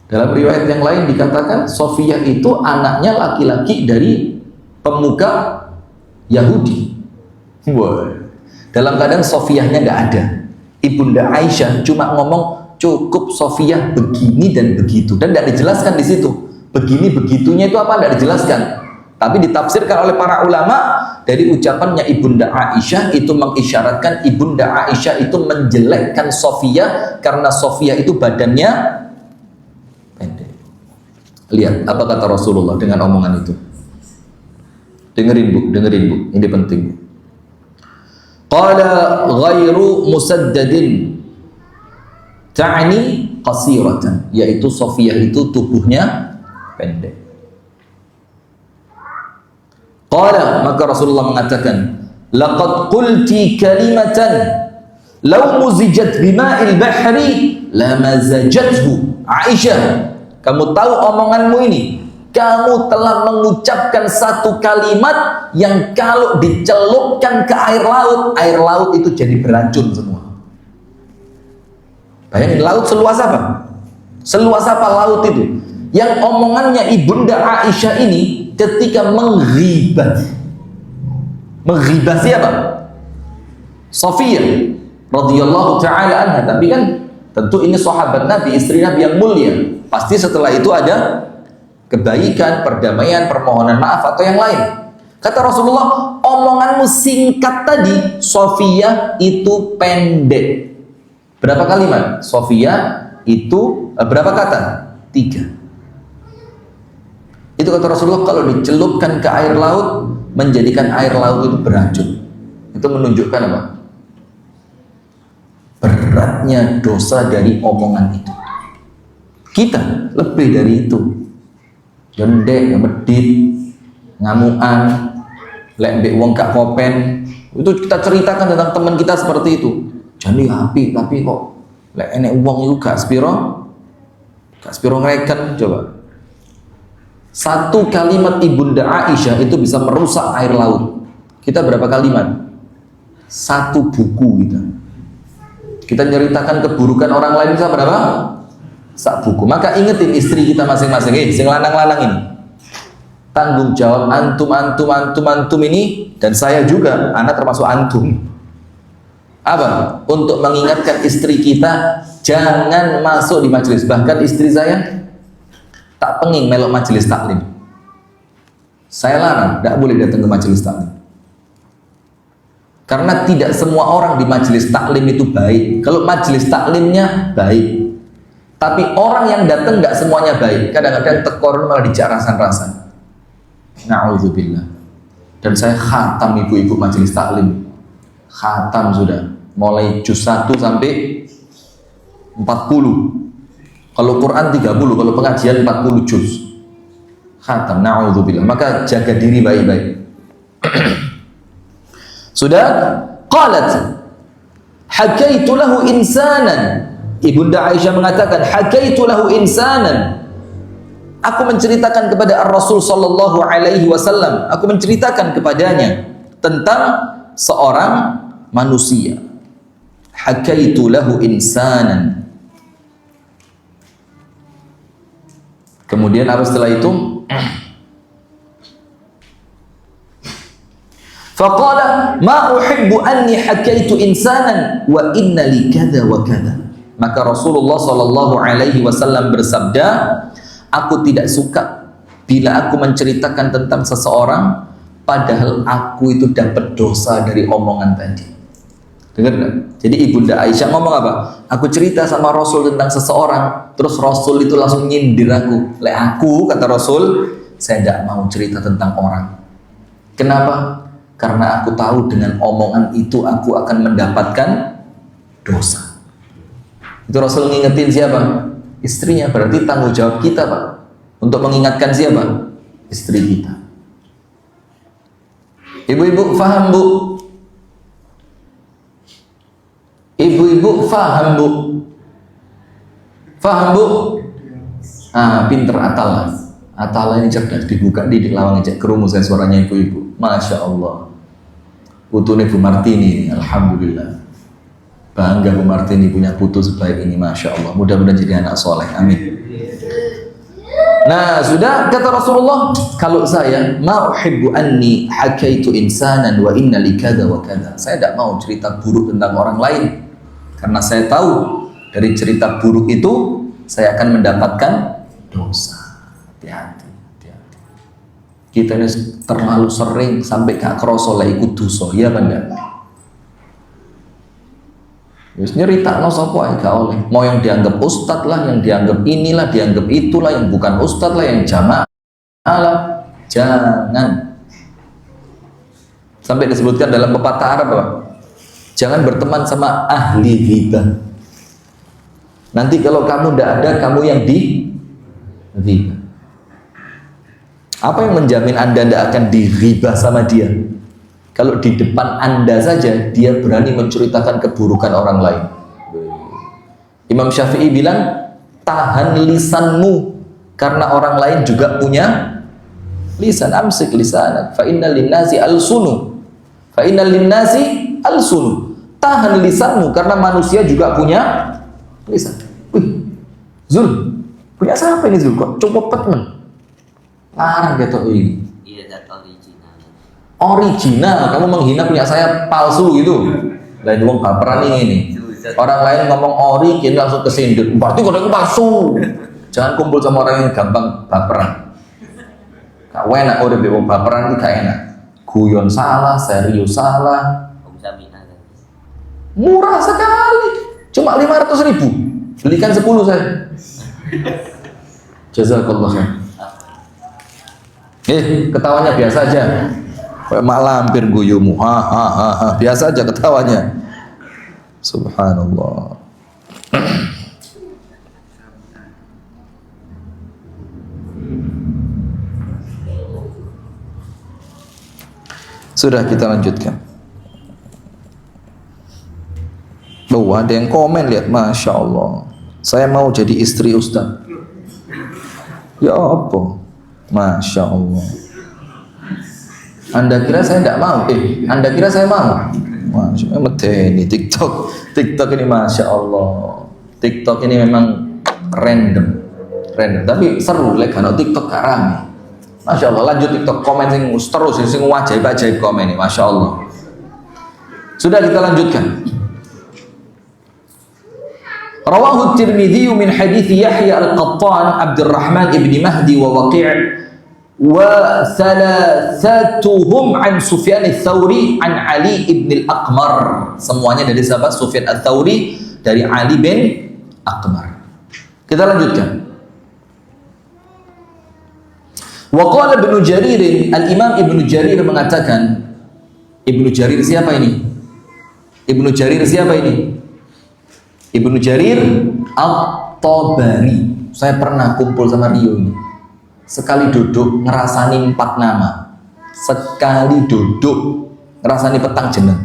Dalam riwayat yang lain dikatakan Safiyah itu anaknya laki-laki dari pemuka Yahudi. Wah. Dalam keadaan Safiyahnya nggak ada. Ibunda Aisyah cuma ngomong cukup Safiyah begini dan begitu, dan tidak dijelaskan di situ. Begini begitunya itu apa, tidak dijelaskan. Tapi ditafsirkan oleh para ulama dari ucapannya Ibunda Aisyah itu mengisyaratkan Ibunda Aisyah itu menjelekkan Safiyah karena Safiyah itu badannya pendek. Lihat apa kata Rasulullah dengan omongan itu. Dengerin Bu, ini penting Bu. Qala ghairu musaddadin ta'ni qasiratan, yaitu Safiyah itu tubuhnya pendek. Qala, maka Rasulullah mengatakan, laqad qulti kalimatan law muzijat bima'il bahri lamazajathu. Aisyah, kamu tahu omonganmu ini, kamu telah mengucapkan satu kalimat yang kalau dicelupkan ke air laut itu jadi beracun semua. Bayangin, laut seluas apa? Seluas apa laut itu? Yang omongannya Ibunda Aisyah ini ketika menghibah siapa? Safiyah radhiyallahu taala anha. Tapi kan tentu ini sahabat Nabi, istri Nabi yang mulia. Pasti setelah itu ada kebaikan, perdamaian, permohonan maaf atau yang lain. Kata Rasulullah, omonganmu singkat tadi, Safiyah itu pendek. Berapa kalimat? Safiyah itu berapa kata? 3. Itu kata Rasulullah, kalau dicelupkan ke air laut, menjadikan air laut itu beracun. Itu menunjukkan apa? Beratnya dosa dari omongan itu. Kita lebih dari itu. Jendek, medit, ngamuan, lek mbek wong gak kopen. Itu kita ceritakan tentang teman kita seperti itu. Jadi api, tapi kok lek enek wong itu gak spiro ngereken. Coba. Satu kalimat Ibunda Aisyah itu bisa merusak air laut. Kita berapa kalimat? 1 buku kita. Kita nyeritakan keburukan orang lain bisa berapa? 1 buku. Maka ingetin istri kita masing-masing. Sing lanang-lanang ini. Tanggung jawab antum ini, dan saya juga, anak termasuk antum. Apa? Untuk mengingatkan istri kita jangan masuk di majelis. Bahkan istri saya tak pengin melok majelis taklim. Saya larang, tidak boleh datang ke majelis taklim. Karena tidak semua orang di majelis taklim itu baik. Kalau majelis taklimnya baik, tapi orang yang datang tidak semuanya baik. Kadang-kadang tekor malah dijak rasan-rasan. Na'udzubillah. Dan saya khatam ibu-ibu majelis taklim. Khatam sudah. Mulai juz 1 sampai 40. Kalau Quran 30, kalau pengajian 40 juz. Khatam, na'udzubillah. Maka jaga diri baik-baik. Sudah? Qalat hakaitu lahu insanan. Ibunda Aisyah mengatakan hakaitu lahu insanan. Aku menceritakan kepada Ar-Rasul sallallahu alaihi wasallam, aku menceritakan kepadanya tentang seorang manusia. Hakaitu lahu insanan. Kemudian apa setelah itu? Faqala ma uhibbu anni hakaitu insanan wa inna li kadza wa kadza. Maka Rasulullah sallallahu alaihi wasallam bersabda, aku tidak suka bila aku menceritakan tentang seseorang padahal aku itu dapat dosa dari omongan tadi. Dengar enggak? Jadi Ibunda Aisyah ngomong apa? Aku cerita sama Rasul tentang seseorang, terus Rasul itu langsung nyindir aku. Aku, kata Rasul, saya tidak mau cerita tentang orang. Kenapa? Karena aku tahu dengan omongan itu aku akan mendapatkan dosa. Itu Rasul ngingetin siapa? Istrinya. Berarti tanggung jawab kita, Pak, untuk mengingatkan siapa? Istri kita. Ibu-ibu faham, Bu? Ibu-ibu faham, Bu? Faham, Bu? Pinter Atala. Atala ini cerdas, dibuka di lawang cek kerumus saya suaranya ibu-ibu. Masya Allah. Putune Bu Martini, alhamdulillah. Bangga Bu Martini punya putu sebaik ini, Masya Allah. Mudah-mudahan jadi anak soleh, amin. Nah, sudah kata Rasulullah, kalau saya ma uhibbu anni hakaitu insanan wa inna li kadza wa kadza. Saya tidak mau cerita buruk tentang orang lain karena saya tahu dari cerita buruk itu saya akan mendapatkan dosa. Hati-hati, hati-hati. Kita ini terlalu sering sampai gak kroso lah ikut dosa, ya benda. Wis nyeritakno sapa ae gak oleh. Mau yang dianggap ustad lah, yang dianggap inilah, dianggap itulah, yang bukan ustad lah, yang jamaah lah. Jangan. Sampai disebutkan dalam pepatah Arab apa? Jangan berteman sama ahli ghibah. Nanti kalau kamu tidak ada, kamu yang di ghibah. Apa yang menjamin Anda tidak akan di-ghibah sama dia? Kalau di depan Anda saja dia berani menceritakan keburukan orang lain. Imam Syafi'i bilang, tahan lisanmu karena orang lain juga punya lisan. Amsik lisanak fa innal linnasi alsunu. Fa innal linnasi alsunu. Tahan lisanmu karena manusia juga punya lisan. Wih, Zul, punya siapa ini Zul? Kok cukup petmen? Larang gitu ini. Original, kamu menghina punya saya palsu gitu. Lain wong baperan ini. Orang lain ngomong ori, kini langsung kesindir. Berarti kodenya palsu. Jangan kumpul sama orang yang gampang baperan. Gak enak udah wong baperan itu gak enak. Guyon salah, serius salah. Murah sekali, cuma 500.000. Belikan 10 saya. Jazakallah khair. Ketawanya biasa aja. Kayak mak lampir guyumu, biasa aja ketawanya. Subhanallah. Sudah, kita lanjutkan. Oh, ada yang komen, lihat, Masya Allah, saya mau jadi istri Ustaz. Ya apa? Masya Allah. Anda kira saya tidak mau? Anda kira saya mau? Masya Allah, ini TikTok ini Masya Allah. TikTok ini memang random. Tapi seru, kalau TikTok gak rame. Masya Allah, lanjut TikTok, komen terus, sing ajaib komen ini, Masya Allah. Sudah, kita lanjutkan. Rawahu Tirmidzi min hadits Yahya Al-Qattan, Abdurrahman ibn Mahdi wa Waqi' wa thalathatuhum an Sufyan Ats-Tsauri an Ali ibn Al-Aqmar. Semuanya dari sahabat Sufyan Ats-Tsauri dari Ali bin Aqmar. Kita lanjutkan. Wa qala Ibnu Jarir, Al-Imam Ibnu Jarir mengatakan, Ibnu Jarir siapa ini? Ibnu Jarir siapa ini? Ibnu Jarir At-Tabari. Saya pernah kumpul sama Rio ini. Sekali duduk ngerasani 4 nama. sekali duduk ngrasani petang jeneng?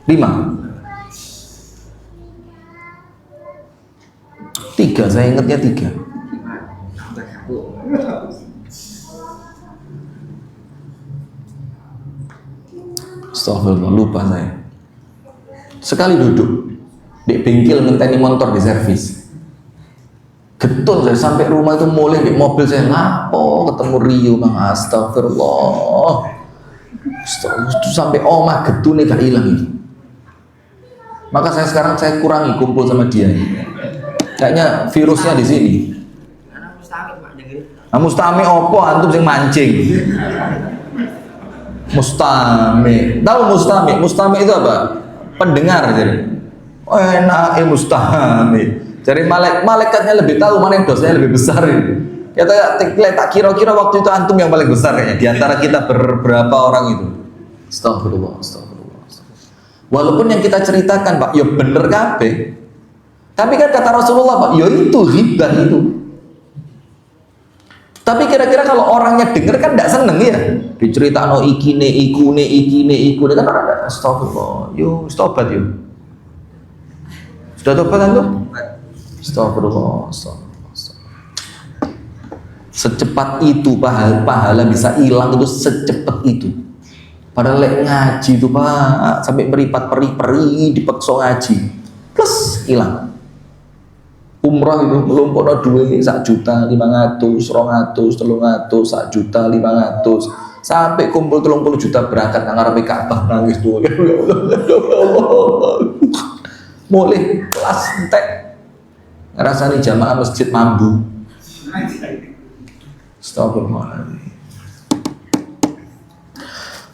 5. 3, saya ingatnya 3. Astagfirullah, lupa saya. Sekali duduk di bengkel ngenteni motor di servis. Getun saya sampai rumah itu mulai di mobil saya ngapo ketemu Rio Bang. Astagfirullah. Astagfirullah, sampai omah getune gak hilang itu. Maka sekarang saya kurangi kumpul sama dia. Kayaknya virusnya di sini. Mustami opo antum sing mancing. Mustami. Tahu mustami? Mustami itu apa? Pendengar jadi. Oh, enak mustami. Jadi malaikatnya lebih tahu mana yang dosanya lebih besar ini. Tak kira-kira waktu itu antum yang paling besar kayaknya di antara kita berapa orang itu. Astagfirullah, astagfirullah, astagfirullah. Walaupun yang kita ceritakan Pak, ya bener kabeh. Tapi kan kata Rasulullah Pak, ya itu ghibah itu. Tapi kira-kira kalau orangnya denger kan tidak seneng ya. Diceritakan oh ikine kan orang astagfirullah. Yo, tobat yo. Sudah tobat antum? Astagfirullah, astagfirullah. Secepat itu pahala bisa hilang itu secepat itu. Padahal lek ngaji itu Pak sampai meripat peri-peri dipaksa ngaji. Plus hilang. Umrah itu melumpukno duit 1.500.000, 200, 300, 1.500.000 sampai kumpul 30 juta berangkat nang ngarepe Ka'bah nangis tuh. Ya Allah. Mulai kelas entek. Ngrasani jamaah masjid mambu. Astagfirullahaladzim.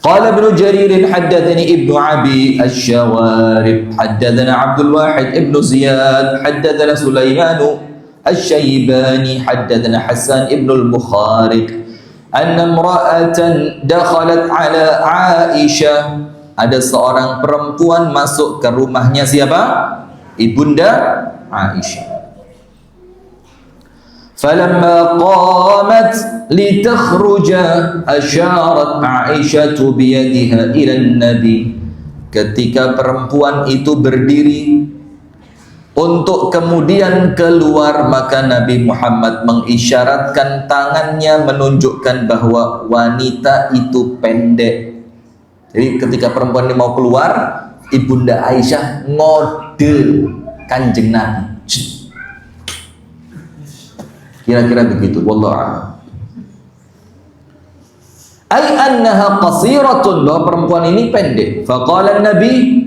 Qala Ibnu Jarir haddatsani Ibnu Abi Asy-Syawarib haddatsana Abdul Wahid Ibnu Ziyad haddatsana Sulaiman Asy-Syaibani haddatsana Hasan Ibnu Al-Bukhari anna imra'atan dakhalat ala Aisyah, ada seorang perempuan masuk ke rumahnya siapa? Ibunda Aisyah. فلما قامت لتخرج أشارت عائشة بيدها إلى النبي. Ketika perempuan itu berdiri untuk kemudian keluar, maka Nabi Muhammad mengisyaratkan tangannya menunjukkan bahwa wanita itu pendek. Jadi ketika perempuan ini mau keluar, Ibunda Aisyah ngode Kanjeng Nabi. Kira-kira begitu, wallahu a'lam. Ai annaha qasiratun, bahwa perempuan ini pendek. Faqala Nabi,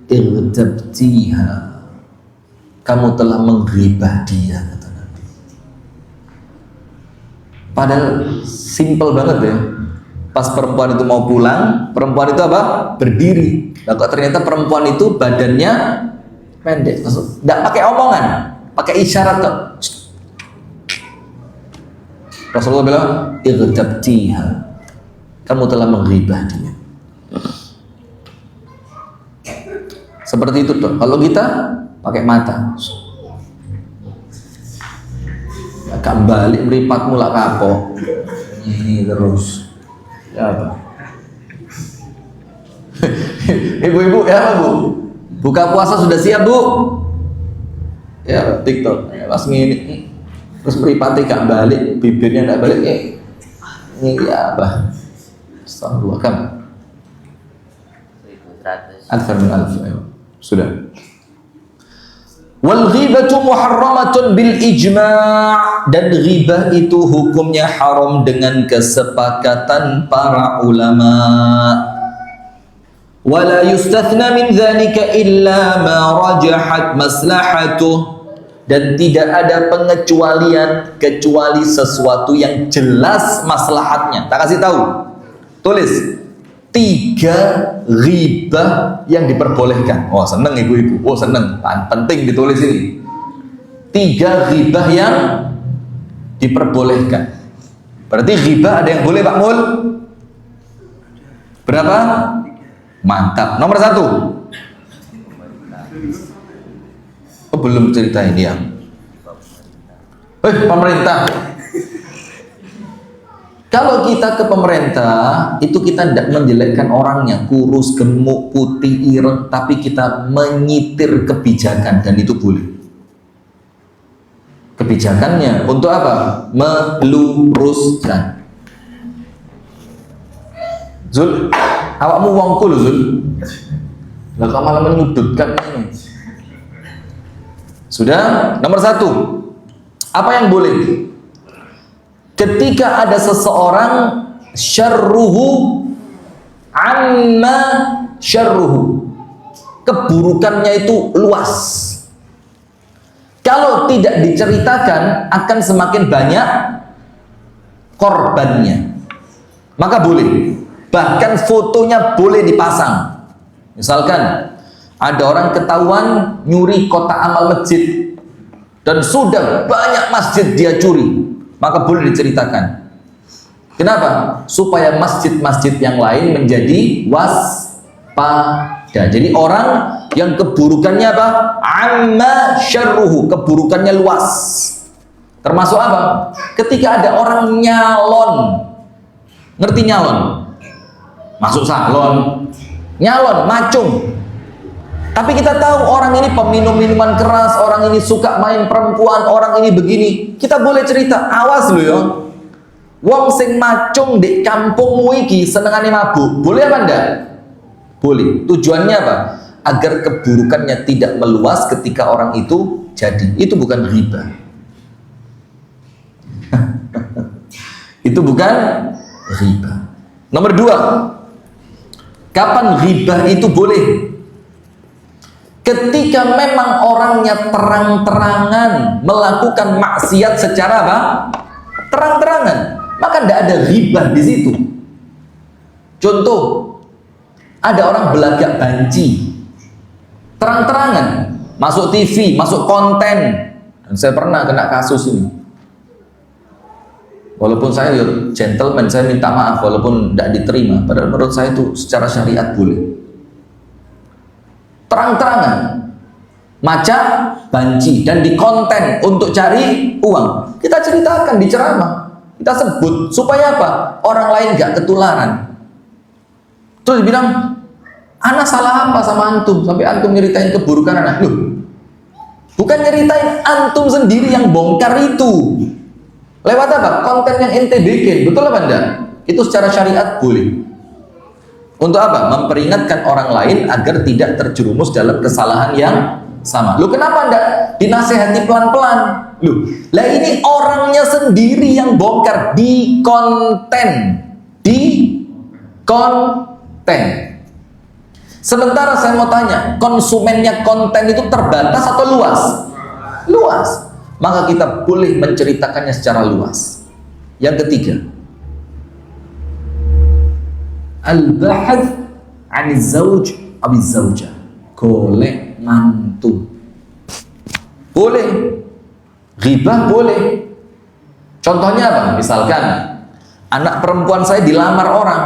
irtabtiha, kamu telah menggibah dia, kata Nabi. Padahal simple banget ya. Pas perempuan itu mau pulang, perempuan itu apa? Berdiri. Nah, kok ternyata perempuan itu badannya pendek. Tidak pakai omongan, pakai isyarat kok. Rasulullah bilang, irtabtiha, kamu telah menggibah dia. Seperti itu tuh. Kalau kita pakai mata, agak balik meripat mulak kapok. Ini terus. Ya apa? Ibu-ibu ya Bu, buka puasa sudah siap Bu? Ya TikTok. Pas ngini. Terus meripati gak balik, bibirnya gak balik, ini ya apa? Astagfirullah kan? 1.100. Akthar min 1.000, sudah. Wal ghibatu muharramatun bil ijma', dan ghibah itu hukumnya haram dengan kesepakatan para ulama. Wala yustathna min dzalika illa ma rajahat maslahatuh, dan tidak ada pengecualian kecuali sesuatu yang jelas maslahatnya. Tak kasih tahu. Tulis 3 ghibah yang diperbolehkan. Oh seneng ibu-ibu. Oh seneng. Penting ditulis ini. 3 ghibah yang diperbolehkan. Berarti ghibah ada yang boleh Pak Mul? Berapa? Mantap. Nomor 1. Oh, belum cerita ini ya. Pemerintah. Kalau kita ke pemerintah, itu kita tidak menjelekkan orangnya, kurus, gemuk, putih, ireng, tapi kita menyitir kebijakan, dan itu boleh. Kebijakannya untuk apa? Meluruskan. Zul, awakmu wongku lho Zul. Lah kok malah menyudutkan ini. Sudah, nomor 1. Apa yang boleh? Ketika ada seseorang syarruhu amma syarruhu, keburukannya itu luas. Kalau tidak diceritakan akan semakin banyak korbannya. Maka boleh. Bahkan fotonya boleh dipasang. Misalkan ada orang ketahuan nyuri kotak amal masjid dan sudah banyak masjid dia curi, maka boleh diceritakan. Kenapa? Supaya masjid-masjid yang lain menjadi waspada. Jadi orang yang keburukannya apa? Amma syarruhu, keburukannya luas. Termasuk apa? Ketika ada orang nyalon. Ngerti nyalon? Masuk salon, nyalon, macung. Tapi kita tahu orang ini peminum minuman keras, orang ini suka main perempuan, orang ini begini. Kita boleh cerita, awas lo ya. Wong sing macung di kampungmu iki senengane mabuk. Boleh apa enggak? Boleh. Tujuannya apa? Agar keburukannya tidak meluas ketika orang itu jadi. Itu bukan riba. Itu bukan riba. Nomor 2. Kapan riba itu boleh? Ketika memang orangnya terang-terangan melakukan maksiat secara apa? Terang-terangan, maka tidak ada riba di situ. Contoh, ada orang belagak banci, terang-terangan, masuk TV, masuk konten, dan saya pernah kena kasus ini. Walaupun saya gentleman, saya minta maaf walaupun tidak diterima. Padahal menurut saya itu secara syariat boleh. Terang-terangan maca banci dan di konten untuk cari uang. Kita ceritakan di ceramah, kita sebut supaya apa? Orang lain gak ketularan. Terus dibilang, anak salah apa sama antum sampai antum nyeritain keburukan anak? Loh, bukan nyeritain, antum sendiri yang bongkar itu. Lewat apa? Konten yang ente bikin. Betul apa enggak? Itu secara syariat boleh. Untuk apa? Memperingatkan orang lain agar tidak terjerumus dalam kesalahan yang sama. Loh, kenapa enggak dinasehati pelan-pelan? Loh, lah ini orangnya sendiri yang bongkar di konten. Di konten. Sementara saya mau tanya, konsumennya konten itu terbatas atau luas? Luas. Maka kita boleh menceritakannya secara luas. Yang ketiga, al-bahth 'ani zauj aw zaujah, golek mantu. Boleh. Ghibah boleh. Contohnya apa? Misalkan anak perempuan saya dilamar orang,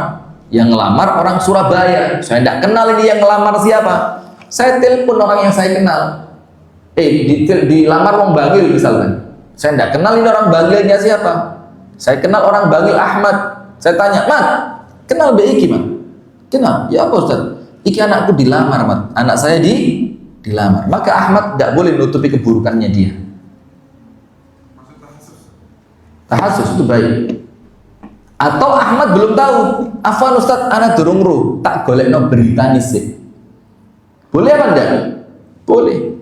yang ngelamar orang Surabaya. Saya tidak kenal ini yang ngelamar siapa. Saya telepon orang yang saya kenal. Dilamar orang Bangil misalkan. Saya tidak kenal ini orang Bangilnya siapa. Saya kenal orang Bangil Ahmad. Saya tanya, Mat, kenal BIK, Mat? Kenal? Ya apa Ustaz? Iki anakku dilamar, Mat. Anak saya dilamar. Maka Ahmad tidak boleh menutupi keburukannya dia. Tahasus itu baik. Atau Ahmad belum tahu. Afwan Ustaz, anak durung ro, tak golekno berita nisik. Boleh apa enggak? Boleh.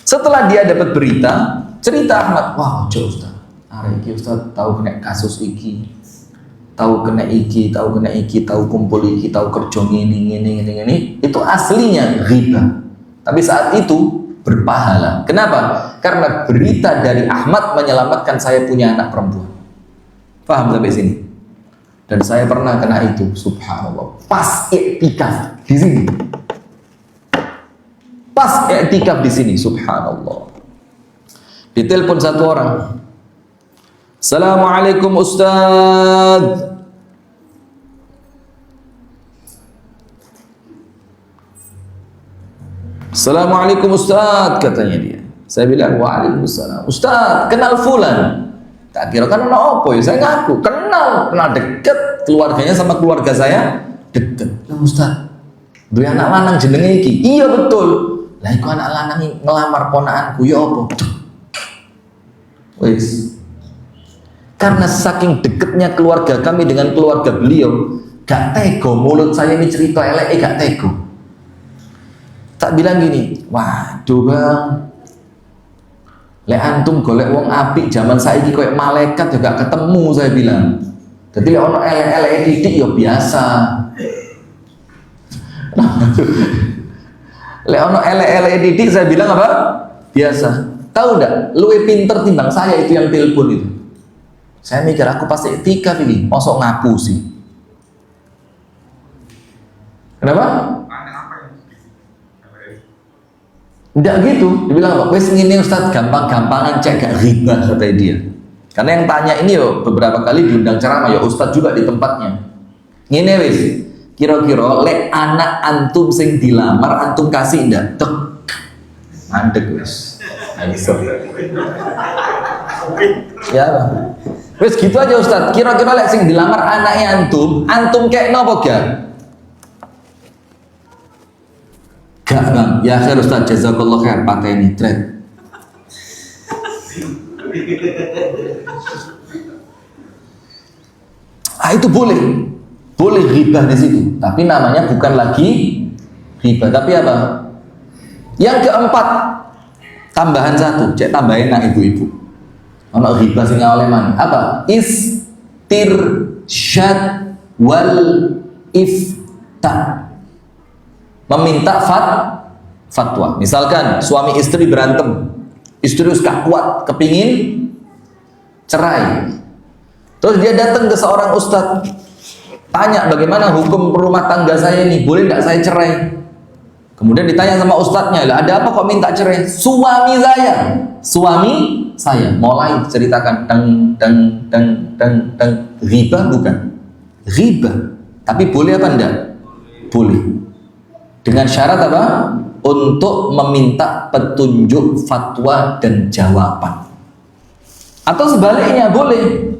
Setelah dia dapat berita, cerita Ahmad, wah ojo Ustaz, hari ini Ustaz tahu kena kasus iki, tahu kena iki, tahu kena iki, tahu kumpul iki, tahu kerja ini, itu aslinya riba. Tapi saat itu berpahala. Kenapa? Karena berita dari Ahmad menyelamatkan saya punya anak perempuan. Paham sampai sini? Dan saya pernah kena itu, subhanallah. Pas iktikaf di sini. Pas i'tikaf di sini, subhanallah. Ditelepon satu orang. Assalamualaikum Ustaz. Assalamualaikum Ustaz, katanya dia. Saya bilang waalaikumsalam. Ustaz, kenal fulan? Tak kira kan apa ya, saya ngaku kenal deket, keluarganya sama keluarga saya deket. Lah Ustaz, duwe anak lanang jenenge iki. Iya betul. Lah iku anak lanang ngelamar ponakanku ya apa? Wis. Karena saking deketnya keluarga kami dengan keluarga beliau, gak tego mulut saya ini cerita elek, gak tego. Tak bilang gini, waduh bang, lek antum golek wong apik zaman saiki koyo malaikat juga ketemu, saya bilang. Jadi lek ono elek-elek didik ya biasa. Lek ono elek-elek didik saya bilang apa? Biasa. Tahu enggak? Luwe pinter timbang saya itu yang telepon itu. Saya mikir aku pasti etika ini, mosok ngaku sih. Kenapa? Enggak gitu, dibilang apa? Wes ngene Ustaz, gampang-gampangan cek gak riba, kata dia. Karena yang tanya ini yo beberapa kali diundang ceramah ya Ustaz juga di tempatnya. Ngene wes, kira-kira lek anak antum sing dilamar antum kasih ndak? Tek. Mandek wes. Ya Bang. Wes gitu aja Ustaz. Kira-kira lek sing dilamar anaknya antum kayak nopo gak? Gak bang, ya khair Ustaz, jazakallah khair, pakai ini trend. Itu boleh ghibah di situ, tapi namanya bukan lagi ghibah, tapi apa? Yang keempat, tambahan satu, cek tambahin nak ibu-ibu. Ono ghibah sing oleh mana? Apa? Istirsyad wal ifta. Meminta fatwa. Misalkan suami istri berantem, istri sudah kuat, kepingin cerai. Terus dia datang ke seorang ustadz, tanya bagaimana hukum rumah tangga saya ini, boleh tidak saya cerai? Kemudian ditanya sama ustadznya, lah ada apa kok minta cerai? Suami saya. Mulai ceritakan riba bukan? Riba. Tapi boleh apa enggak? Boleh. Dengan syarat apa? Untuk meminta petunjuk fatwa dan jawaban. Atau sebaliknya boleh.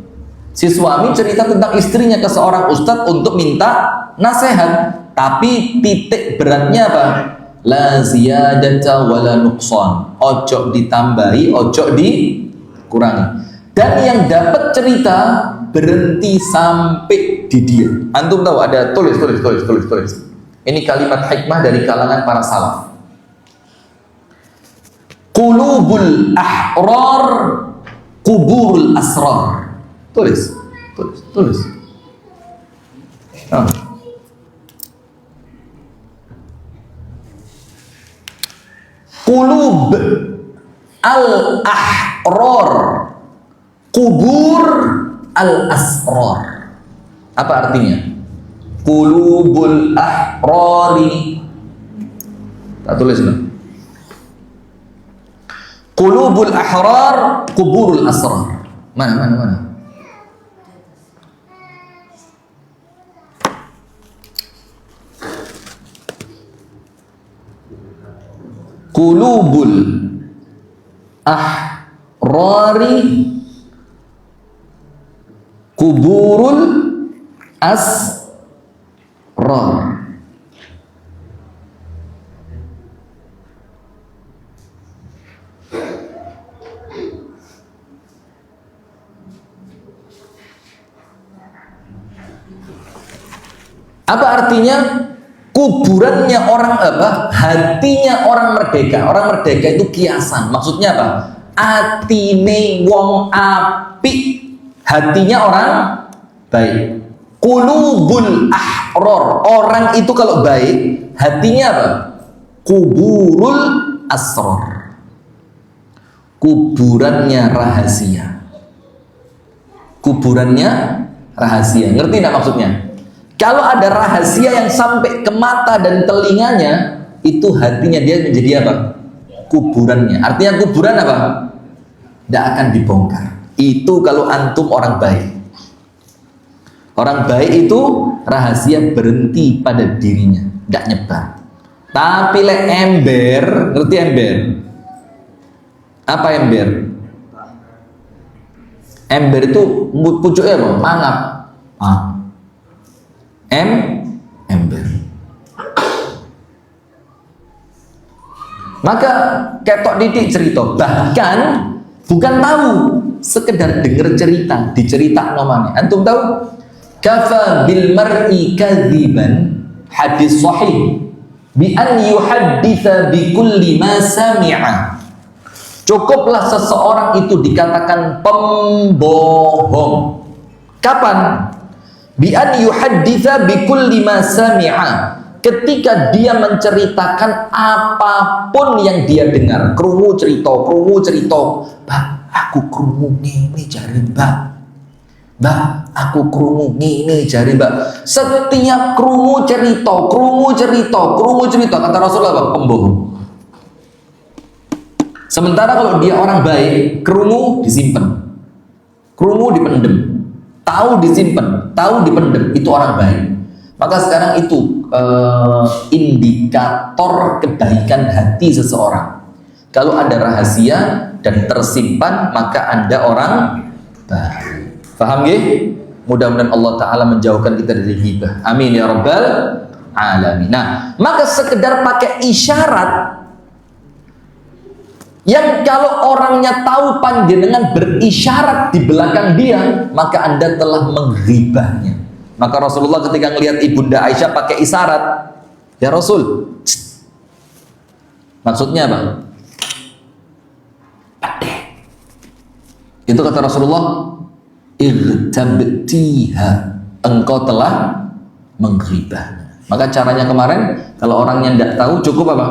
Si suami cerita tentang istrinya ke seorang ustadz untuk minta nasihat. Tapi titik beratnya apa? La ziyadata wala nuqsan. Ojo ditambahi, ojo dikurangi. Dan yang dapat cerita berhenti sampai di dia. Antum tahu ada tulis. Ini kalimat hikmah dari kalangan para salaf. Qulubul ahrar kuburul asrar. Tulis. Qulub al-ahrar kubur al-asrar. Apa artinya? Qulubul ahrari. Tak tulis lah. Qulubul ahrar kuburul asrar. Mana? Qulubul ahrari kuburul asrar. Apa artinya? Kuburannya orang apa? Hatinya orang merdeka. Orang merdeka itu kiasan. Maksudnya apa? Atine wong apik, hatinya orang baik. Qulubul ahrar. Orang itu kalau baik, hatinya apa? Kuburul asrar. Kuburannya rahasia. Kuburannya rahasia. Ngerti enggak maksudnya? Kalau ada rahasia yang sampai ke mata dan telinganya, itu hatinya dia menjadi apa? Kuburannya. Artinya kuburan apa? Tidak akan dibongkar. Itu kalau antum orang baik. Orang baik itu rahasia berhenti pada dirinya, tidak nyebar. Tapi le ember, ngerti ember? Apa ember? Ember itu pucuknya apa? Mangap. Ember. Maka ketok didik cerita, bahkan bukan tahu, sekedar denger cerita, dicerita nomane. Antum tahu? Kafa bil mar'i kadziban, hadis sahih, bi an yuhadditsa bi kulli ma sami'a. Cukuplah seseorang itu dikatakan pembohong. Kapan? Bi an yuhadditsa bi kulli ma sami'a. Ketika dia menceritakan apapun yang dia dengar, krungu cerita, Mbak, aku krungu ngene jare Mbak. Mbak, aku krungu ngene jare Mbak. Setiap krungu cerita, kata Rasulullah apa? Pembohong. Sementara kalau dia orang baik, krungu disimpan, krungu dipendem, tahu disimpan, tahu dipendem, itu orang baik. Maka sekarang itu indikator kebaikan hati seseorang. Kalau ada rahasia dan tersimpan, maka Anda orang baik. Faham ya? Mudah-mudahan Allah Ta'ala menjauhkan kita dari ghibah. Amin ya Rabbal Alamin. Nah, maka sekedar pakai isyarat yang kalau orangnya tahu panjenengan berisyarat di belakang dia, maka Anda telah menghibahnya. Maka Rasulullah ketika melihat Ibunda Aisyah pakai isyarat, ya Rasul, maksudnya apa? Itu kata Rasulullah, irtabtiha, engkau telah menghibah. Maka caranya kemarin, kalau orangnya tidak tahu, cukup apa?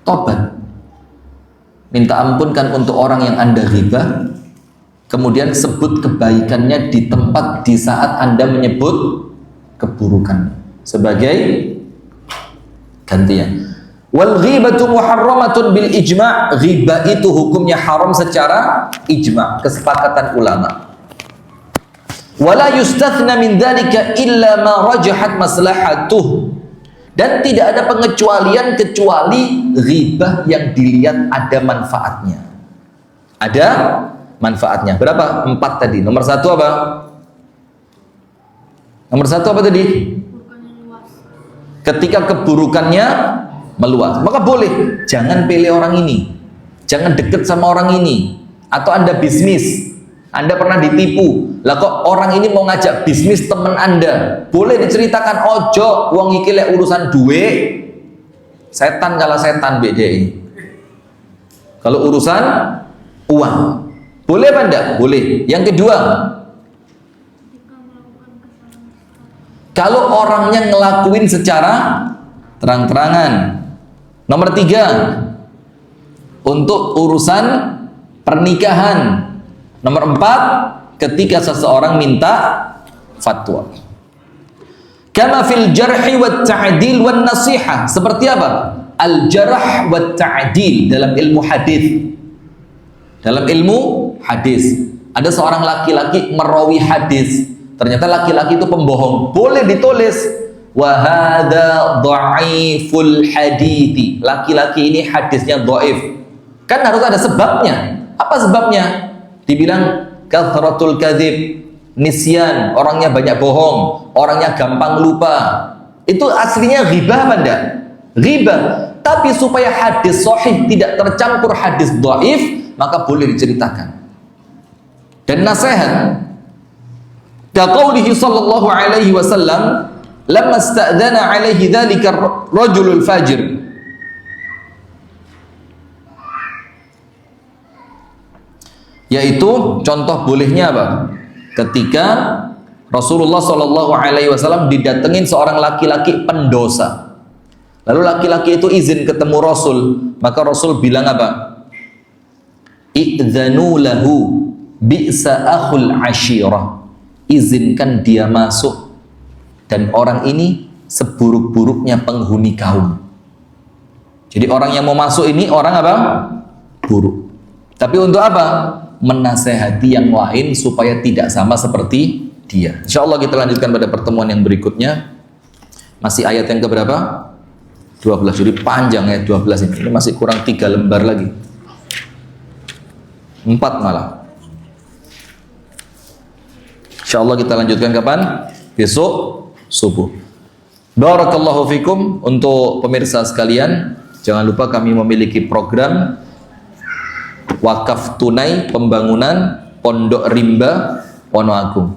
Tobat. Minta ampunkan untuk orang yang Anda ghibah, kemudian sebut kebaikannya di tempat di saat Anda menyebut keburukan sebagai gantian. Wal ghibatu muharramatun bil ijma', ghibah itu hukumnya haram secara ijma', kesepakatan ulama. Wala yustathna min dzalika illa ma rajahat maslahatuh, dan tidak ada pengecualian kecuali ghibah yang dilihat ada manfaatnya. Ada manfaatnya. Berapa? 4 tadi. Nomor 1 apa? Nomor 1 apa tadi? Ketika keburukannya meluas. Maka boleh. Jangan pilih orang ini. Jangan deket sama orang ini. Atau Anda bisnis, Anda pernah ditipu. Lah kok orang ini mau ngajak bisnis teman Anda. Boleh diceritakan, ojo wong iki lek urusan duit. Setan kalah setan BDI. Kalau urusan uang. Boleh apa enggak? Boleh. Yang kedua, kalau orangnya ngelakuin secara terang-terangan. Nomor 3, untuk urusan pernikahan. Nomor 4, ketika seseorang minta fatwa. Kama fil jarhi wat ta'dil wan nasihah. Seperti apa? Al jarh wat ta'dil dalam ilmu hadis. Dalam ilmu hadis, ada seorang laki-laki merawi hadis, ternyata laki-laki itu pembohong, boleh ditulis wa hadza dhaiful hadithi, laki-laki ini hadisnya dhaif. Kan harus ada sebabnya. Apa sebabnya? Dibilang kathratul kadzib, nisyan, orangnya banyak bohong, orangnya gampang lupa. Itu aslinya ghibah apa enggak? Ghibah. Tapi supaya hadis sahih tidak tercampur hadis dhaif, maka boleh diceritakan. Dan nasihat, kaqaulihi sallallahu alaihi wasallam, lamma sta'dzana alaihi dzalika rajulul fajir. Yaitu contoh bolehnya apa? Ketika Rasulullah sallallahu alaihi wasallam didatengin seorang laki-laki pendosa. Lalu laki-laki itu izin ketemu Rasul, maka Rasul bilang apa? Idzanu lahu bi'sa akhul ashirah, izinkan dia masuk, dan orang ini seburuk-buruknya penghuni kaum. Jadi orang yang mau masuk ini orang apa? Buruk. Tapi untuk apa? Menasehati yang lain supaya tidak sama seperti dia. Insya Allah kita lanjutkan pada pertemuan yang berikutnya. Masih ayat yang keberapa? 12. Jadi panjang ayat 12 ini. Ini masih kurang 3 lembar lagi. 4 malah. Insyaallah kita lanjutkan kapan? Besok subuh. Barakallahu fikum. Untuk pemirsa sekalian, jangan lupa kami memiliki program wakaf tunai pembangunan Pondok Rimba Wonoagung.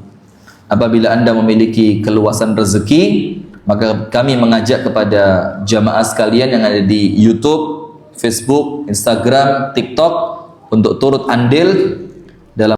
Apabila Anda memiliki keluasan rezeki, maka kami mengajak kepada jamaah sekalian yang ada di YouTube, Facebook, Instagram, TikTok untuk turut andil